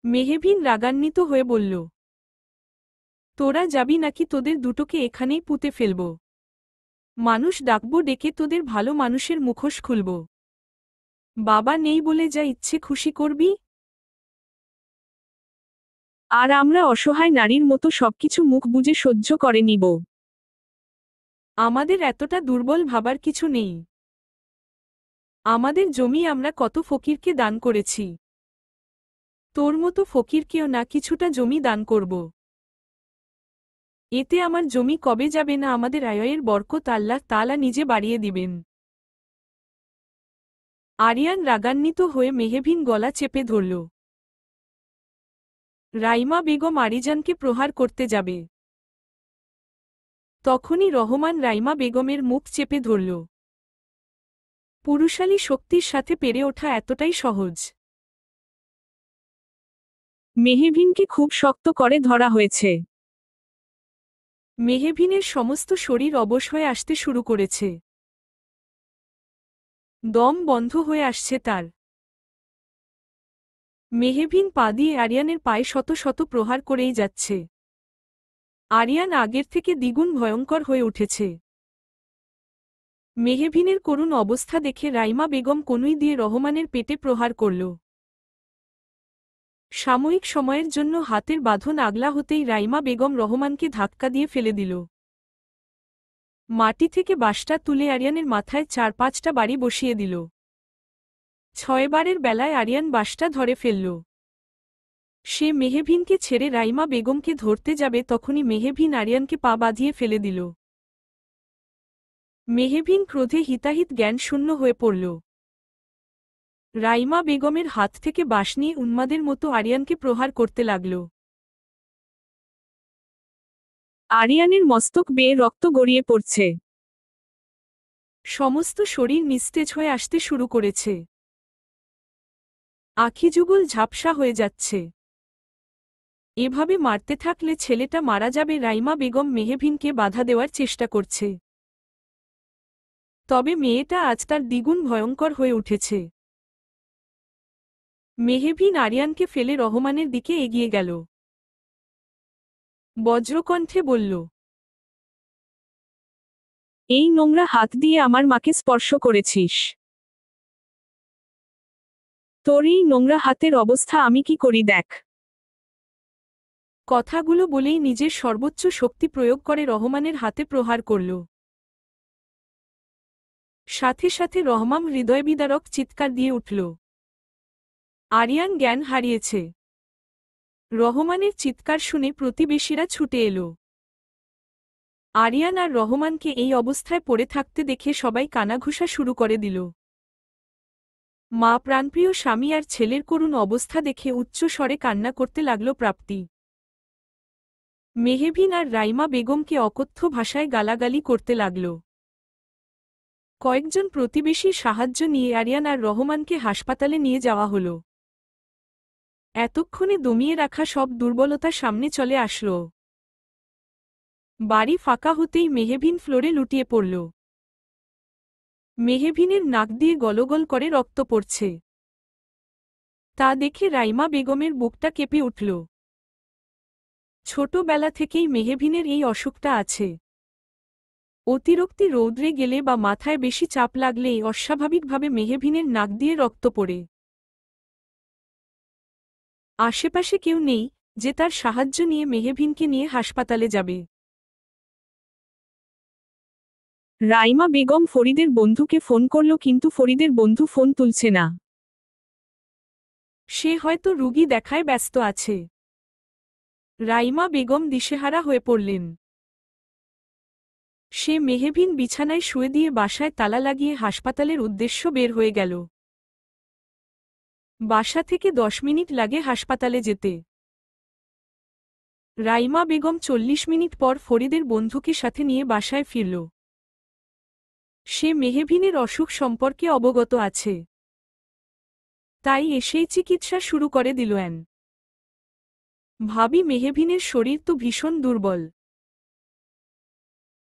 মেহবিন রাগান্বিত হয়ে বলল, তোরা যাবি নাকি তোদের দুটোকে এখানেই পুঁতে ফেলব? মানুষ ডাকব, ডেকে তোদের ভালো মানুষের মুখোশ খুলব। বাবা নেই বলে যা ইচ্ছে খুশি করবি। আর আমরা অসহায় নারীর মতো সবকিছু মুখ বুজে সহ্য করে নিব। আমাদের এতটা দুর্বল ভাবার কিছু নেই। আমাদের জমি আমরা কত ফকিরকে দান করেছি। তোর মতো ফকিরকেও না কিছুটা জমি দান করব। এতে আমার জমি কবে যাবে না, আমাদের আয়ের বরকত আল্লাহ তাআলা নিজে বাড়িয়ে দিবেন। আরিয়ান রাগান্বিত হয়ে মেহবিন গলা চেপে ধরল। রাইমা বেগম আরিজানকে প্রহার করতে যাবে। তখনই রহমান রাইমা বেগমের মুখ চেপে ধরল। পুরুষালী শক্তির সাথে পেরে ওঠা এতটাই সহজ। মেহবিনকে খুব শক্ত করে ধরা হয়েছে। মেহবিনের সমস্ত শরীর অবশ হয়ে আসতে শুরু করেছে। দম বন্ধ হয়ে আসছে তার। মেহবিন পা দিয়ে আরিয়ানের পায়ে শত শত প্রহার করেই যাচ্ছে। আরিয়ান আগের থেকে দ্বিগুণ ভয়ঙ্কর হয়ে উঠেছে। মেহবিনের করুণ অবস্থা দেখে রাইমা বেগম কনুই দিয়ে রহমানের পেটে প্রহার করল। সাময়িক সময়ের জন্য হাতের বাঁধন আগলা হতেই রাইমা বেগম রহমানকে ধাক্কা দিয়ে ফেলে দিল। মাটি থেকে বাঁশটা তুলে আরিয়ানের মাথায় 4-5টা বাড়ি বসিয়ে দিল। 6 বারের বেলায় আরিয়ান বাঁশটা ধরে ফেলল। সে মেহবিনকে ছেড়ে রাইমা বেগমকে ধরতে যাবে, তখনই মেহবিন আরিয়ানকে পা বাঁধিয়ে ফেলে দিল। মেহবিন ক্রোধে হিতাহিত জ্ঞান শূন্য হয়ে পড়ল। রাইমা বেগমের হাত থেকে বাঁশ নিয়ে উন্মাদের মতো আরিয়ানকে প্রহার করতে লাগল। আরিয়ানের মস্তক বেয়ে রক্ত গড়িয়ে পড়ছে। সমস্ত শরীর নিস্তেজ হয়ে আসতে শুরু করেছে। আখিযুগল ঝাপসা হয়ে যাচ্ছে। এভাবে মারতে থাকলে ছেলেটা মারা যাবে। রাইমা বেগম মেহবিনকে বাধা দেওয়ার চেষ্টা করছে। তবে মেয়েটা আজ তার দ্বিগুণ ভয়ঙ্কর হয়ে উঠেছে। মেহবিন আরিয়ানকে ফেলে রহমানের দিকে এগিয়ে গেল। বজ্রকণ্ঠে বলল, এই নোংরা হাত দিয়ে আমার মাকে স্পর্শ করেছিস। তোর এই নোংরা হাতের অবস্থা আমি কি করি দেখ। কথাগুলো বলেই নিজের সর্বোচ্চ শক্তি প্রয়োগ করে রহমানের হাতে প্রহার করল। সাথে সাথে রহমান হৃদয়বিদারক চিৎকার দিয়ে উঠল। আরিয়ান জ্ঞান হারিয়েছে। রহমানের চিৎকার শুনে প্রতিবেশীরা ছুটে এলো। আরিয়ান আর রহমানকে এই অবস্থায় পড়ে থাকতে দেখে সবাই কানাঘুষা শুরু করে দিল। মা প্রাণপ্রিয় স্বামী আর ছেলের করুণ অবস্থা দেখে উচ্চ স্বরে কান্না করতে লাগল প্রাপ্তি। মেহবিন আর রাইমা বেগমকে অকথ্য ভাষায় গালাগালি করতে লাগল। কয়েকজন প্রতিবেশীর সাহায্য নিয়ে আরিয়ান আর রহমানকে হাসপাতালে নিয়ে যাওয়া হল। এতক্ষণে দমিয়ে রাখা সব দুর্বলতা সামনে চলে আসল। বাড়ি ফাঁকা হতেই মেহবিন ফ্লোরে লুটিয়ে পড়ল। মেহবিনের নাক দিয়ে গলগল করে রক্ত পড়ছে। তা দেখে রাইমা বেগমের বুকটা কেঁপে উঠল। ছোটবেলা থেকেই মেহবিনের এই অসুখটা আছে। অতিরিক্ত রৌদ্রে গেলে বা মাথায় বেশি চাপ লাগলেই অস্বাভাবিকভাবে মেহবিনের নাক দিয়ে রক্ত পড়ে। আশেপাশে কেউ নেই যে তার সাহায্য নিয়ে মেহবিনকে নিয়ে হাসপাতালে যাবে। রাইমা বেগম ফরিদের বন্ধুকে ফোন করল, কিন্তু ফরিদের বন্ধু ফোন তুলছে না। সে হয়তো রুগী দেখায় ব্যস্ত আছে। রাইমা বেগম দিশেহারা হয়ে পড়লেন। সে মেহবিন বিছানায় শুয়ে দিয়ে বাসায় তালা লাগিয়ে হাসপাতালের উদ্দেশ্য বের হয়ে গেল। বাসা থেকে 10 মিনিট লাগে হাসপাতালে যেতে। রাইমা বেগম 40 মিনিট পর ফরিদের বন্ধুকে সাথে নিয়ে বাসায় ফিরল। সে মেহবিনের অসুখ সম্পর্কে অবগত আছে, তাই এসেই চিকিৎসা শুরু করে দিল। ভাবি মেহবিনের শরীর তো ভীষণ দুর্বল,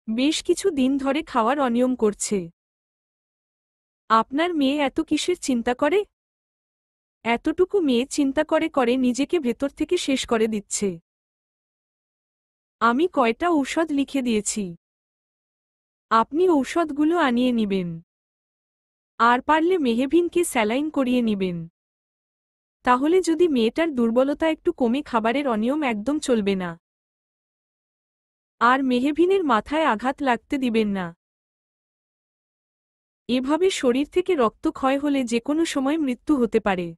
বেশ কিছু দিন ধরে খাওয়ার অনিয়ম করছে। আপনার মেয়ে এত কিসের চিন্তা করে? এতটুকু মেয়ে চিন্তা করে করে নিজেকে ভেতর থেকে শেষ করে দিচ্ছে। আমি কয়টা ঔষধ লিখে দিয়েছি, আপনি ঔষধগুলো আনিয়ে নিবেন, আর পারলে মেহবিনকে স্যালাইন করিয়ে নিবেন। তাহলে যদি মেয়েটার দুর্বলতা একটু কমে, খাবারের অনিয়ম একদম চলবে না। আর মেহবিনের মাথায় আঘাত লাগতে দিবেন না। এভাবে শরীর থেকে রক্তক্ষয় হলে যে কোনো সময় মৃত্যু হতে পারে।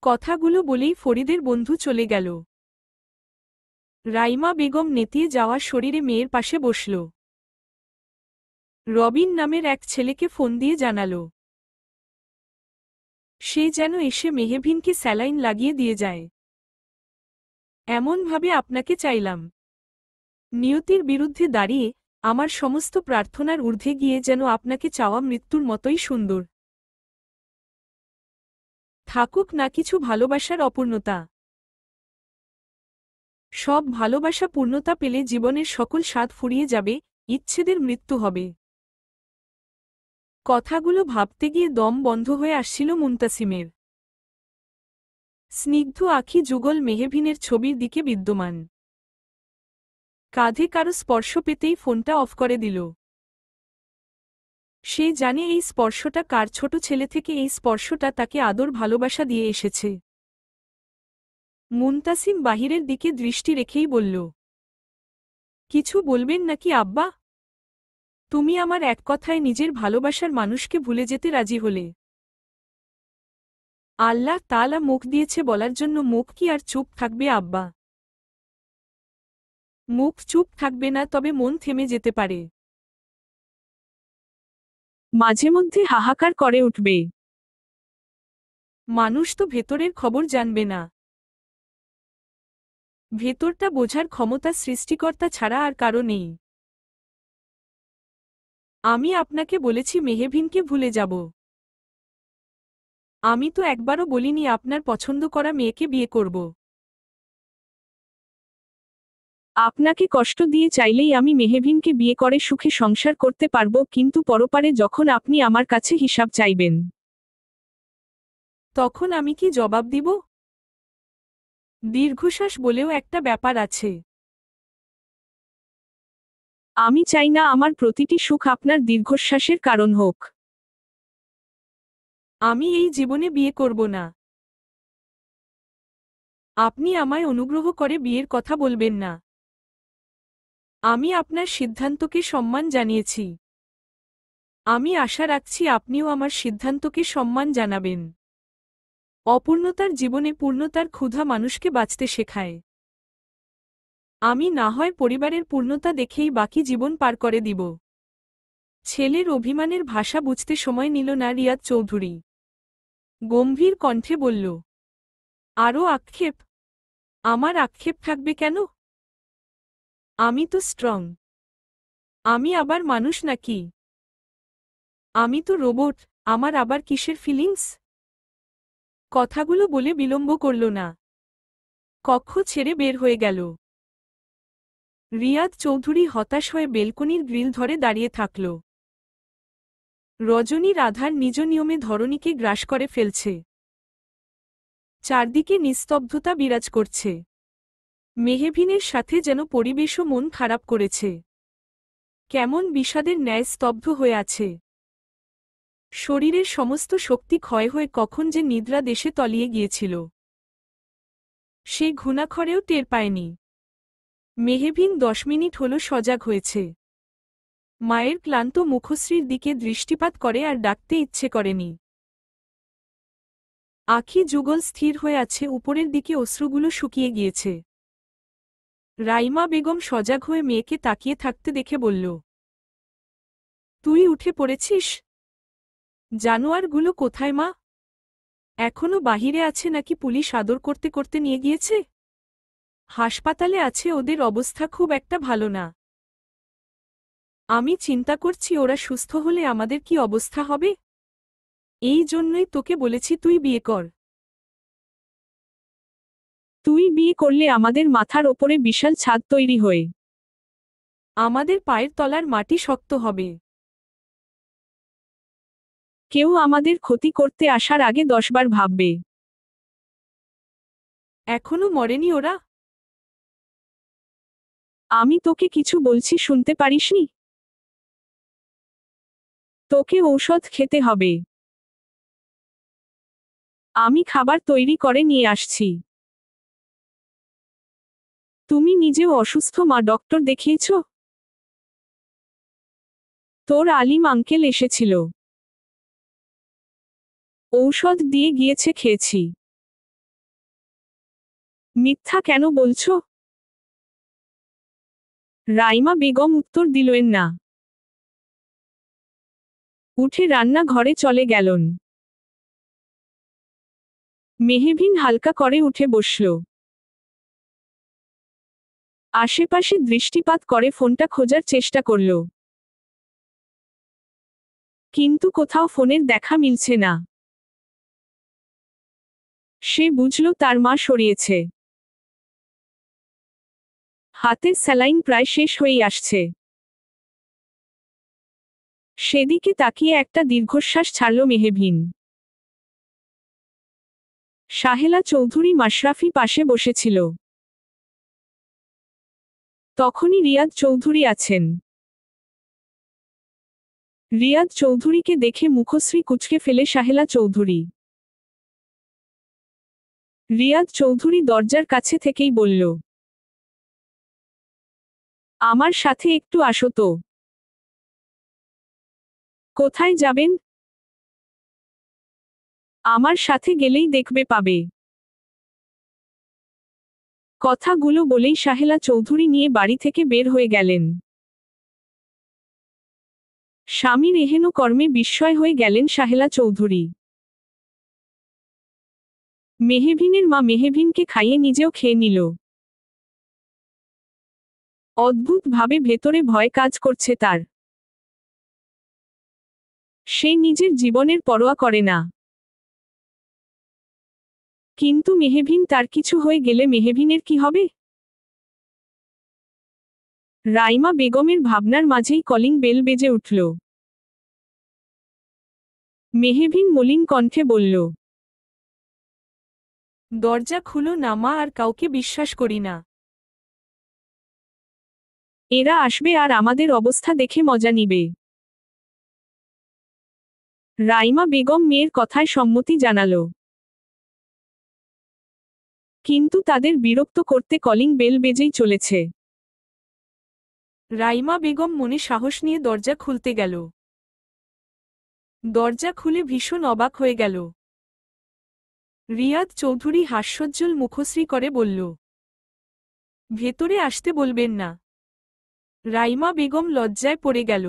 কথাগুলো বলেই ফরিদের বন্ধু চলে গেল। রাইমা বেগম নেতিয়ে যাওয়া শরীরে মেয়ের পাশে বসল। রবিন নামের এক ছেলেকে ফোন দিয়ে জানাল, সে যেন এসে মেহবিনকে স্যালাইন লাগিয়ে দিয়ে যায়। এমনভাবে আপনাকে চাইলাম, নিয়তির বিরুদ্ধে দাঁড়িয়ে আমার সমস্ত প্রার্থনার ঊর্ধ্বে গিয়ে যেন আপনাকে চাওয়া মৃত্যুর মতোই সুন্দর থাকুক না কিছু ভালোবাসার অপূর্ণতা। সব ভালোবাসা পূর্ণতা পেলে জীবনের সকল স্বাদ ফুরিয়ে যাবে, ইচ্ছেদের মৃত্যু হবে। কথাগুলো ভাবতে গিয়ে দম বন্ধ হয়ে আসছিল মুনতাসিমের। স্নিগ্ধ আঁখি যুগল মেহবিনের ছবির দিকে বিদ্যমান। কাঁধে কারো স্পর্শ পেতেই ফোনটা অফ করে দিল। সে জানে এই স্পর্শটা কার, ছোট ছেলে থেকে এই স্পর্শটা তাকে আদর ভালোবাসা দিয়ে এসেছে। মুনতাসিম বাহিরের দিকে দৃষ্টি রেখেই বলল, কিছু বলবেন নাকি আব্বা? তুমি আমার এক কথায় নিজের ভালোবাসার মানুষকে ভুলে যেতে রাজি হলে। আল্লাহ তাআলা মুখ দিয়েছে বলার জন্য মুখ কি আর চুপ থাকবে আব্বা? মুখ চুপ থাকবে না, তবে মন থেমে যেতে পারে। মাঝে মধ্যে হাহাকার করে উঠবে। মানুষ তো ভেতরের খবর জানবে না। ভেতরটা বোঝার ক্ষমতা সৃষ্টিকর্তা ছাড়া আর কারো নেই। আমি আপনাকে বলেছি মেহবিনকে ভুলে যাব। আমি তো একবারও বলিনি আপনার পছন্দ করা মেয়েকে বিয়ে করব। আপনাকে কষ্ট দিয়ে চাইলেই আমি মেহবিনকে বিয়ে করে সুখে সংসার করতে পারব, কিন্তু পরপারে যখন আপনি আমার কাছে হিসাব চাইবেন, তখন আমি কি জবাব দিব? দীর্ঘশ্বাস বলেও একটা ব্যাপার আছে। আমি চাই না আমার প্রতিটি সুখ আপনার দীর্ঘশ্বাসের কারণ হোক। আমি এই জীবনে বিয়ে করব না। আপনি আমায় অনুগ্রহ করে বিয়ের কথা বলবেন না। আমি আপনার সিদ্ধান্তকে সম্মান জানিয়েছি। আমি আশা রাখছি আপনিও আমার সিদ্ধান্তকে সম্মান জানাবেন। অপূর্ণতার জীবনে পূর্ণতার ক্ষুধা মানুষকে বাঁচতে শেখায়। আমি না হয় পরিবারের পূর্ণতা দেখেই বাকি জীবন পার করে দিব। ছেলের অভিমানের ভাষা বুঝতে সময় নিল না রিয়াদ চৌধুরী। গম্ভীর কণ্ঠে বলল, আরও আক্ষেপ? আমার আক্ষেপ থাকবে কেন? আমি তো স্ট্রং। আমি আবার মানুষ নাকি? আমি তো রোবট, আমার আবার কিসের ফিলিংস? কথাগুলো বলে বিলম্ব করল না। কক্ষ ছেড়ে বের হয়ে গেল। রিয়াদ চৌধুরী হতাশ হয়ে বেলকনির গ্রিল ধরে দাঁড়িয়ে থাকল। রজনীর আধার নিজ নিয়মে ধরণীকে গ্রাস করে ফেলছে। চারদিকে নিস্তব্ধতা বিরাজ করছে। মেহবিনের সাথে যেন পরিবেশও মন খারাপ করেছে। কেমন বিষাদের ন্যায় স্তব্ধ হয়ে আছে। শরীরের সমস্ত শক্তি ক্ষয় হয়ে কখন যে নিদ্রা দেশে তলিয়ে গিয়েছিল, সে ঘুণাক্ষরেও টের পায়নি। মেহবিন 10 মিনিট হল সজাগ হয়েছে। মায়ের ক্লান্ত মুখশ্রীর দিকে দৃষ্টিপাত করে আর ডাকতে ইচ্ছে করেনি। আঁখি যুগল স্থির হয়ে আছে, উপরের দিকে অশ্রুগুলো শুকিয়ে গিয়েছে। রাইমা বেগম সজাগ হয়ে মেয়েকে তাকিয়ে থাকতে দেখে বলল, তুই উঠে পড়েছিস? জানোয়ারগুলো কোথায় মা? এখনো বাহিরে আছে নাকি পুলিশ আদর করতে করতে নিয়ে গিয়েছে? হাসপাতালে আছে, ওদের অবস্থা খুব একটা ভালো না। আমি চিন্তা করছি ওরা সুস্থ হলে আমাদের কি অবস্থা হবে। এই জন্যই তোকে বলেছি তুই বিয়ে কর। তুই বিয়ে করলে আমাদের মাথার ওপরে বিশাল ছাদ তৈরি হয়ে আমাদের পায়ের তলার মাটি শক্ত হবে। কেউ আমাদের ক্ষতি করতে আসার আগে 10 বার ভাববে। এখনো মরেনি ওরা? আমি তোকে কিছু বলছি, শুনতে পারিসনি? তোকে ঔষধ খেতে হবে। আমি খাবার তৈরি করে নিয়ে আসছি। তুমি নিজেও অসুস্থ মা, ডক্টর দেখিয়েছ? তোর আলিম আঙ্কেল এসেছিল, ঔষধ দিয়ে গিয়েছে, খেয়েছি। মিথ্যা কেন বলছো? রাইমা বেগম উত্তর দিলেন না। উঠে রান্না ঘরে চলে গেলেন। মেহবিন হালকা করে উঠে বসল। আশেপাশে দৃষ্টিপাত করে ফোনটা খোঁজার চেষ্টা করল, কিন্তু কোথাও ফোনের দেখা মিলছে না। সে বুঝল তার মা সরিয়েছে। হাতের স্যালাইন প্রায় শেষ হয়েই আসছে। সেদিকে তাকিয়ে একটা দীর্ঘশ্বাস ছাড়ল মেহবিন। সাহেলা চৌধুরী মাশরাফি পাশে বসেছিল। তখনই রিয়াদ চৌধুরী আছেন। রিয়াদ চৌধুরীকে দেখে মুখশ্রী কুঁচকে ফেলে সাহেলা চৌধুরী। রিয়াদ চৌধুরী দরজার কাছে থেকেই বলল, আমার সাথে একটু আসো তো। কোথায় যাবেন? আমার সাথে গেলেই দেখবে পাবে। কথাগুলো বলেই সাহেলা চৌধুরী নিয়ে বাড়ি থেকে বের হয়ে গেলেন। স্বামীর এহেন কর্মে বিস্ময় হয়ে গেলেন সাহেলা চৌধুরী। মেহবিনের মা মেহবিনকে খাইয়ে নিজেও খেয়ে নিল। অদ্ভুতভাবে ভেতরে ভয় কাজ করছে তার। সে নিজের জীবনের পরোয়া করে না। কিন্তু মেহবিন, তার কিছু হয়ে গেলে মেহবিনের কি হবে? রাইমা বেগমের ভাবনার মাঝেই কলিং বেল বেজে উঠল। মেহবিন মলিন কণ্ঠে বলল, দরজা খুলো না মা, আর কাউকে বিশ্বাস করি না। এরা আসবে আর আমাদের অবস্থা দেখে মজা নিবে। রাইমা বেগম মেয়ের কথায় সম্মতি জানাল। কিন্তু তাদের বিরক্ত করতে কলিং বেল বেজেই চলেছে। রাইমা বেগম মনে সাহস নিয়ে দরজা খুলতে গেল। দরজা খুলে ভীষণ অবাক হয়ে গেল। রিয়াদ চৌধুরী হাস্যোজ্জ্বল মুখশ্রী করে বলল, ভেতরে আসতে বলবেন না। রাইমা বেগম লজ্জায় পড়ে গেল।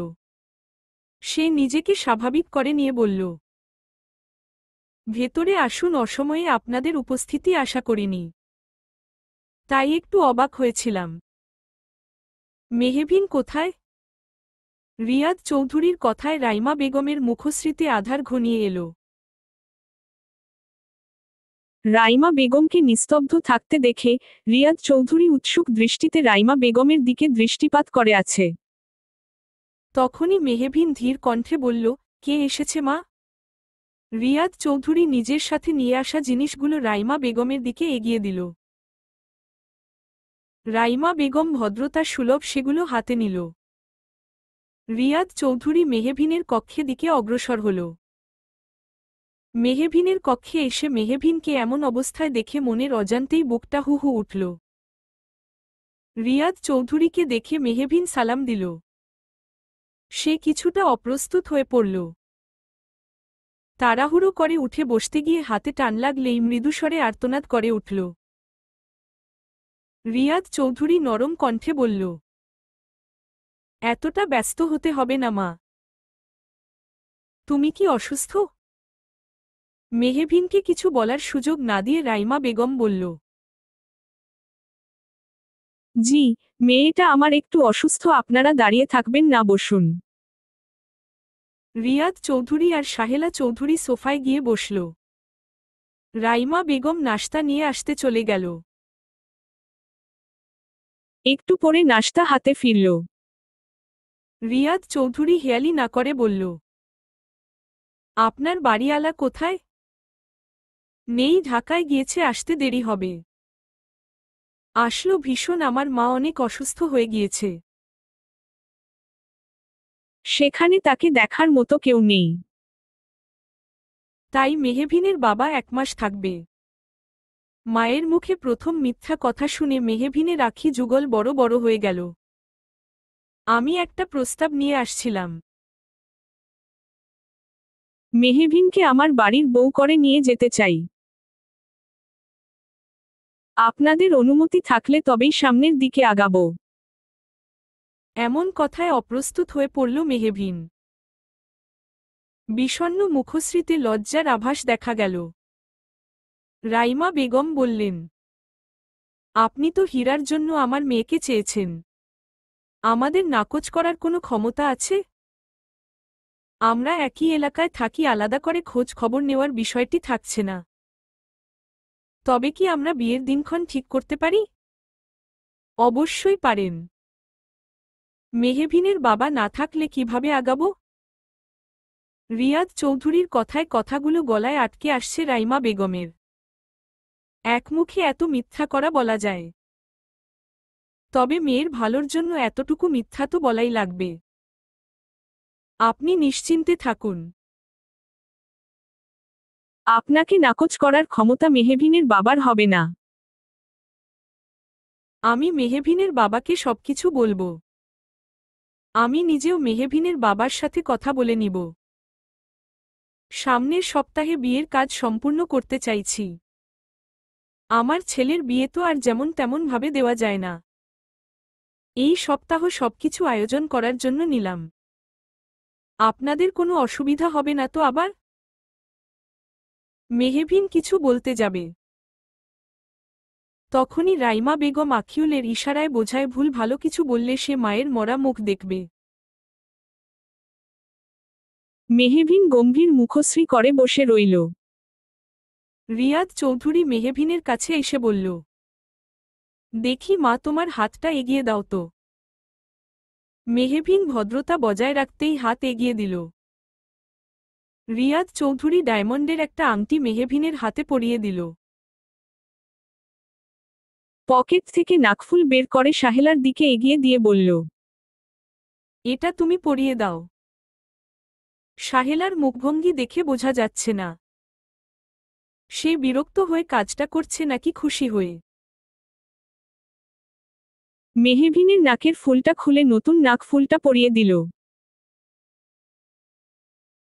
সে নিজেকে স্বাভাবিক করে নিয়ে বলল, ভেতরে আসুন, অসময়ে আপনাদের উপস্থিতি আশা করিনি, তাই একটু অবাক হয়েছিলাম। মেহবিন কোথায়? রিয়াদ চৌধুরীর কথায় রাইমা বেগমের মুখশ্রীতে আধার ঘনিয়ে এল। রাইমা বেগমকে নিস্তব্ধ থাকতে দেখে রিয়াদ চৌধুরী উৎসুক দৃষ্টিতে রাইমা বেগমের দিকে দৃষ্টিপাত করে আছে। তখনই মেহবিন ধীর কণ্ঠে বলল, কে এসেছে মা? রিয়াদ চৌধুরী নিজের সাথে নিয়ে আসা জিনিসগুলো রাইমা বেগমের দিকে এগিয়ে দিল। রাইমা বেগম ভদ্রতা সুলভ সেগুলো হাতে নিল। রিয়াদ চৌধুরী মেহবিনের কক্ষে দিকে অগ্রসর হল। মেহবিনের কক্ষে এসে মেহবিনকে এমন অবস্থায় দেখে মনের অজান্তেই বুকটা হু হু উঠল। রিয়াদ চৌধুরীকে দেখে মেহবিন সালাম দিল। সে কিছুটা অপ্রস্তুত হয়ে পড়ল। তাড়াহুড়ো করে উঠে বসতে গিয়ে হাতে টান লাগলেই মৃদুস্বরে আর্তনাদ করে উঠল। রিয়াদ চৌধুরী নরম কণ্ঠে বলল, এতটা ব্যস্ত হতে হবে না মা। তুমি কি অসুস্থ? মেহবিনকে কিছু বলার সুযোগ না দিয়ে রাইমা বেগম বলল, জি, মেয়েটা আমার একটু অসুস্থ, আপনারা দাঁড়িয়ে থাকবেন না, বসুন। রিয়াদ চৌধুরী আর সাহেলা চৌধুরী সোফায় গিয়ে বসল। রাইমা বেগম নাশতা নিয়ে আসতে চলে গেল। একটু পরে নাশতা হাতে ফিরল। রিয়াদ চৌধুরী হেয়ালি না করে বলল, আপনার বাড়িওয়ালা কোথায়? নেই, ঢাকায় গিয়েছে, আসতে দেরি হবে। আসলো ভীষণ, আমার মা অনেক অসুস্থ হয়ে গিয়েছে। সেখানে তাকে দেখার মতো কেউ নেই। তাই মেহবিনের বাবা 1 মাস থাকবে। মায়ের মুখে প্রথম মিথ্যা কথা শুনে মেহবিনের আঁখি যুগল বড় বড় হয়ে গেল। আমি একটা প্রস্তাব নিয়ে আসছিলাম। মেহবিনকে আমার বাড়ির বউ করে নিয়ে যেতে চাই। আপনাদের অনুমতি থাকলে তবেই সামনের দিকে আগাবো। এমন কথায় অপ্রস্তুত হয়ে পড়ল মেহবিন। বিষণ্ণ মুখশ্রীতে লজ্জার আভাস দেখা গেল। রাইমা বেগম বললেন, আপনি তো হীরার জন্য আমার মেয়েকে চেয়েছেন। আমাদের নাকচ করার কোনো ক্ষমতা আছে? আমরা একই এলাকায় থাকি, আলাদা করে খোঁজ খবর নেওয়ার বিষয়টি থাকছে না। তবে কি আমরা বিয়ের দিনক্ষণ ঠিক করতে পারি? অবশ্যই পারেন। মেহবিনের বাবা না থাকলে কিভাবে আগাবো? রিয়াদ চৌধুরীর কথায় কথাগুলো গলায় আটকে আসছে রাইমা বেগমের। একমুখে এত মিথ্যা করা বলা যায়? তবে মেয়ের ভালোর জন্য এতটুকু মিথ্যা তো বলাই লাগবে। আপনি নিশ্চিন্তে থাকুন। আপনাকে নাকচ করার ক্ষমতা মেহবিনের বাবার হবে না। আমি মেহবিনের বাবাকে সবকিছু বলবো। আমি নিজেও মেহবিনের বাবার সাথে কথা বলে নিব। সামনের সপ্তাহে বিয়ের কাজ সম্পূর্ণ করতে চাইছি। আমার ছেলের বিয়ে তো আর যেমন তেমন ভাবে দেওয়া যায় না। এই সপ্তাহ সবকিছু আয়োজন করার জন্য নিলাম। আপনাদের কোনো অসুবিধা হবে না তো আবার? মেহবিন কিছু বলতে যাবে, তখনই রাইমা বেগম আখিউলের ইশারায় বোঝায় ভুল ভালো কিছু বললে সে মায়ের মরা মুখ দেখবে। মেহবিন গম্ভীর মুখশ্রী করে বসে রইল। রিয়াদ চৌধুরী মেহবিনের কাছে এসে বলল, দেখি মা, তোমার হাতটা এগিয়ে দাও তো। মেহবিন ভদ্রতা বজায় রাখতেই হাত এগিয়ে দিল। রিয়াদ চৌধুরী ডায়মন্ডের একটা আংটি মেহবিনের হাতে পরিয়ে দিল। পকেট থেকে নাকফুল বের করে সাহেলার দিকে এগিয়ে দিয়ে বলল, এটা তুমি পরিয়ে দাও। সাহেলার মুখভঙ্গি দেখে বোঝা যাচ্ছে না সে বিরক্ত হয়ে কাজটা করছে নাকি খুশি হয়ে। মেহবিনের নাকের ফুলটা খুলে নতুন নাক ফুলটা পরিয়ে দিল।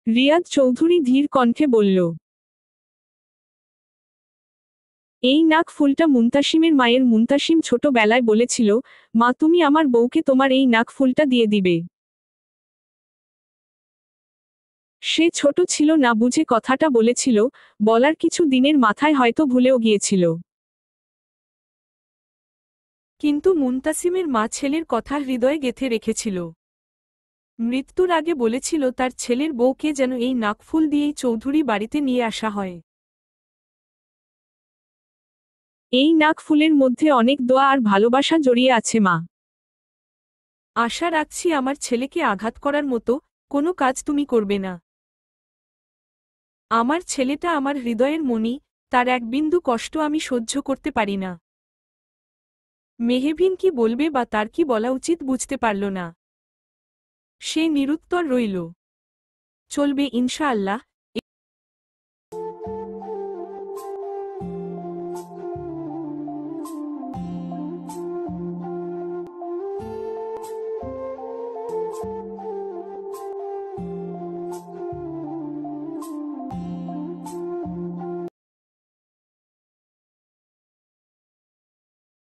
রিয়াদ চৌধুরী ধীর কণ্ঠে বলল, এই নাক ফুলটা মুনতাসিমের মায়ের। মুনতাসিম ছোটবেলায় বলেছিল, মা, তুমি আমার বউকে তোমার এই নাক ফুলটা দিয়ে দিবে। সে ছোট ছিল না বুঝে কথাটা বলেছিল, বলার কিছু দিনের মাথায় হয়তো ভুলেও গিয়েছিল। কিন্তু মুনতাসিমের মা ছেলের কথা হৃদয়ে গেঁথে রেখেছিল। মৃত্যুর আগে বলেছিল তার ছেলের বউকে যেন এই নাকফুল দিয়েই চৌধুরী বাড়িতে নিয়ে আসা হয়। এই নাক ফুলের মধ্যে অনেক দোয়া আর ভালোবাসা জড়িয়ে আছে মা। আশা রাখছি আমার ছেলেকে আঘাত করার মতো কোনো কাজ তুমি করবে না। আমার ছেলেটা আমার হৃদয়ের মণি, তার এক বিন্দু কষ্ট আমি সহ্য করতে পারি না। মেহবিন কি বলবে বা তার কি বলা উচিত বুঝতে পারল না। সে নিরুত্তর রইল। চলবে ইনশাআল্লাহ।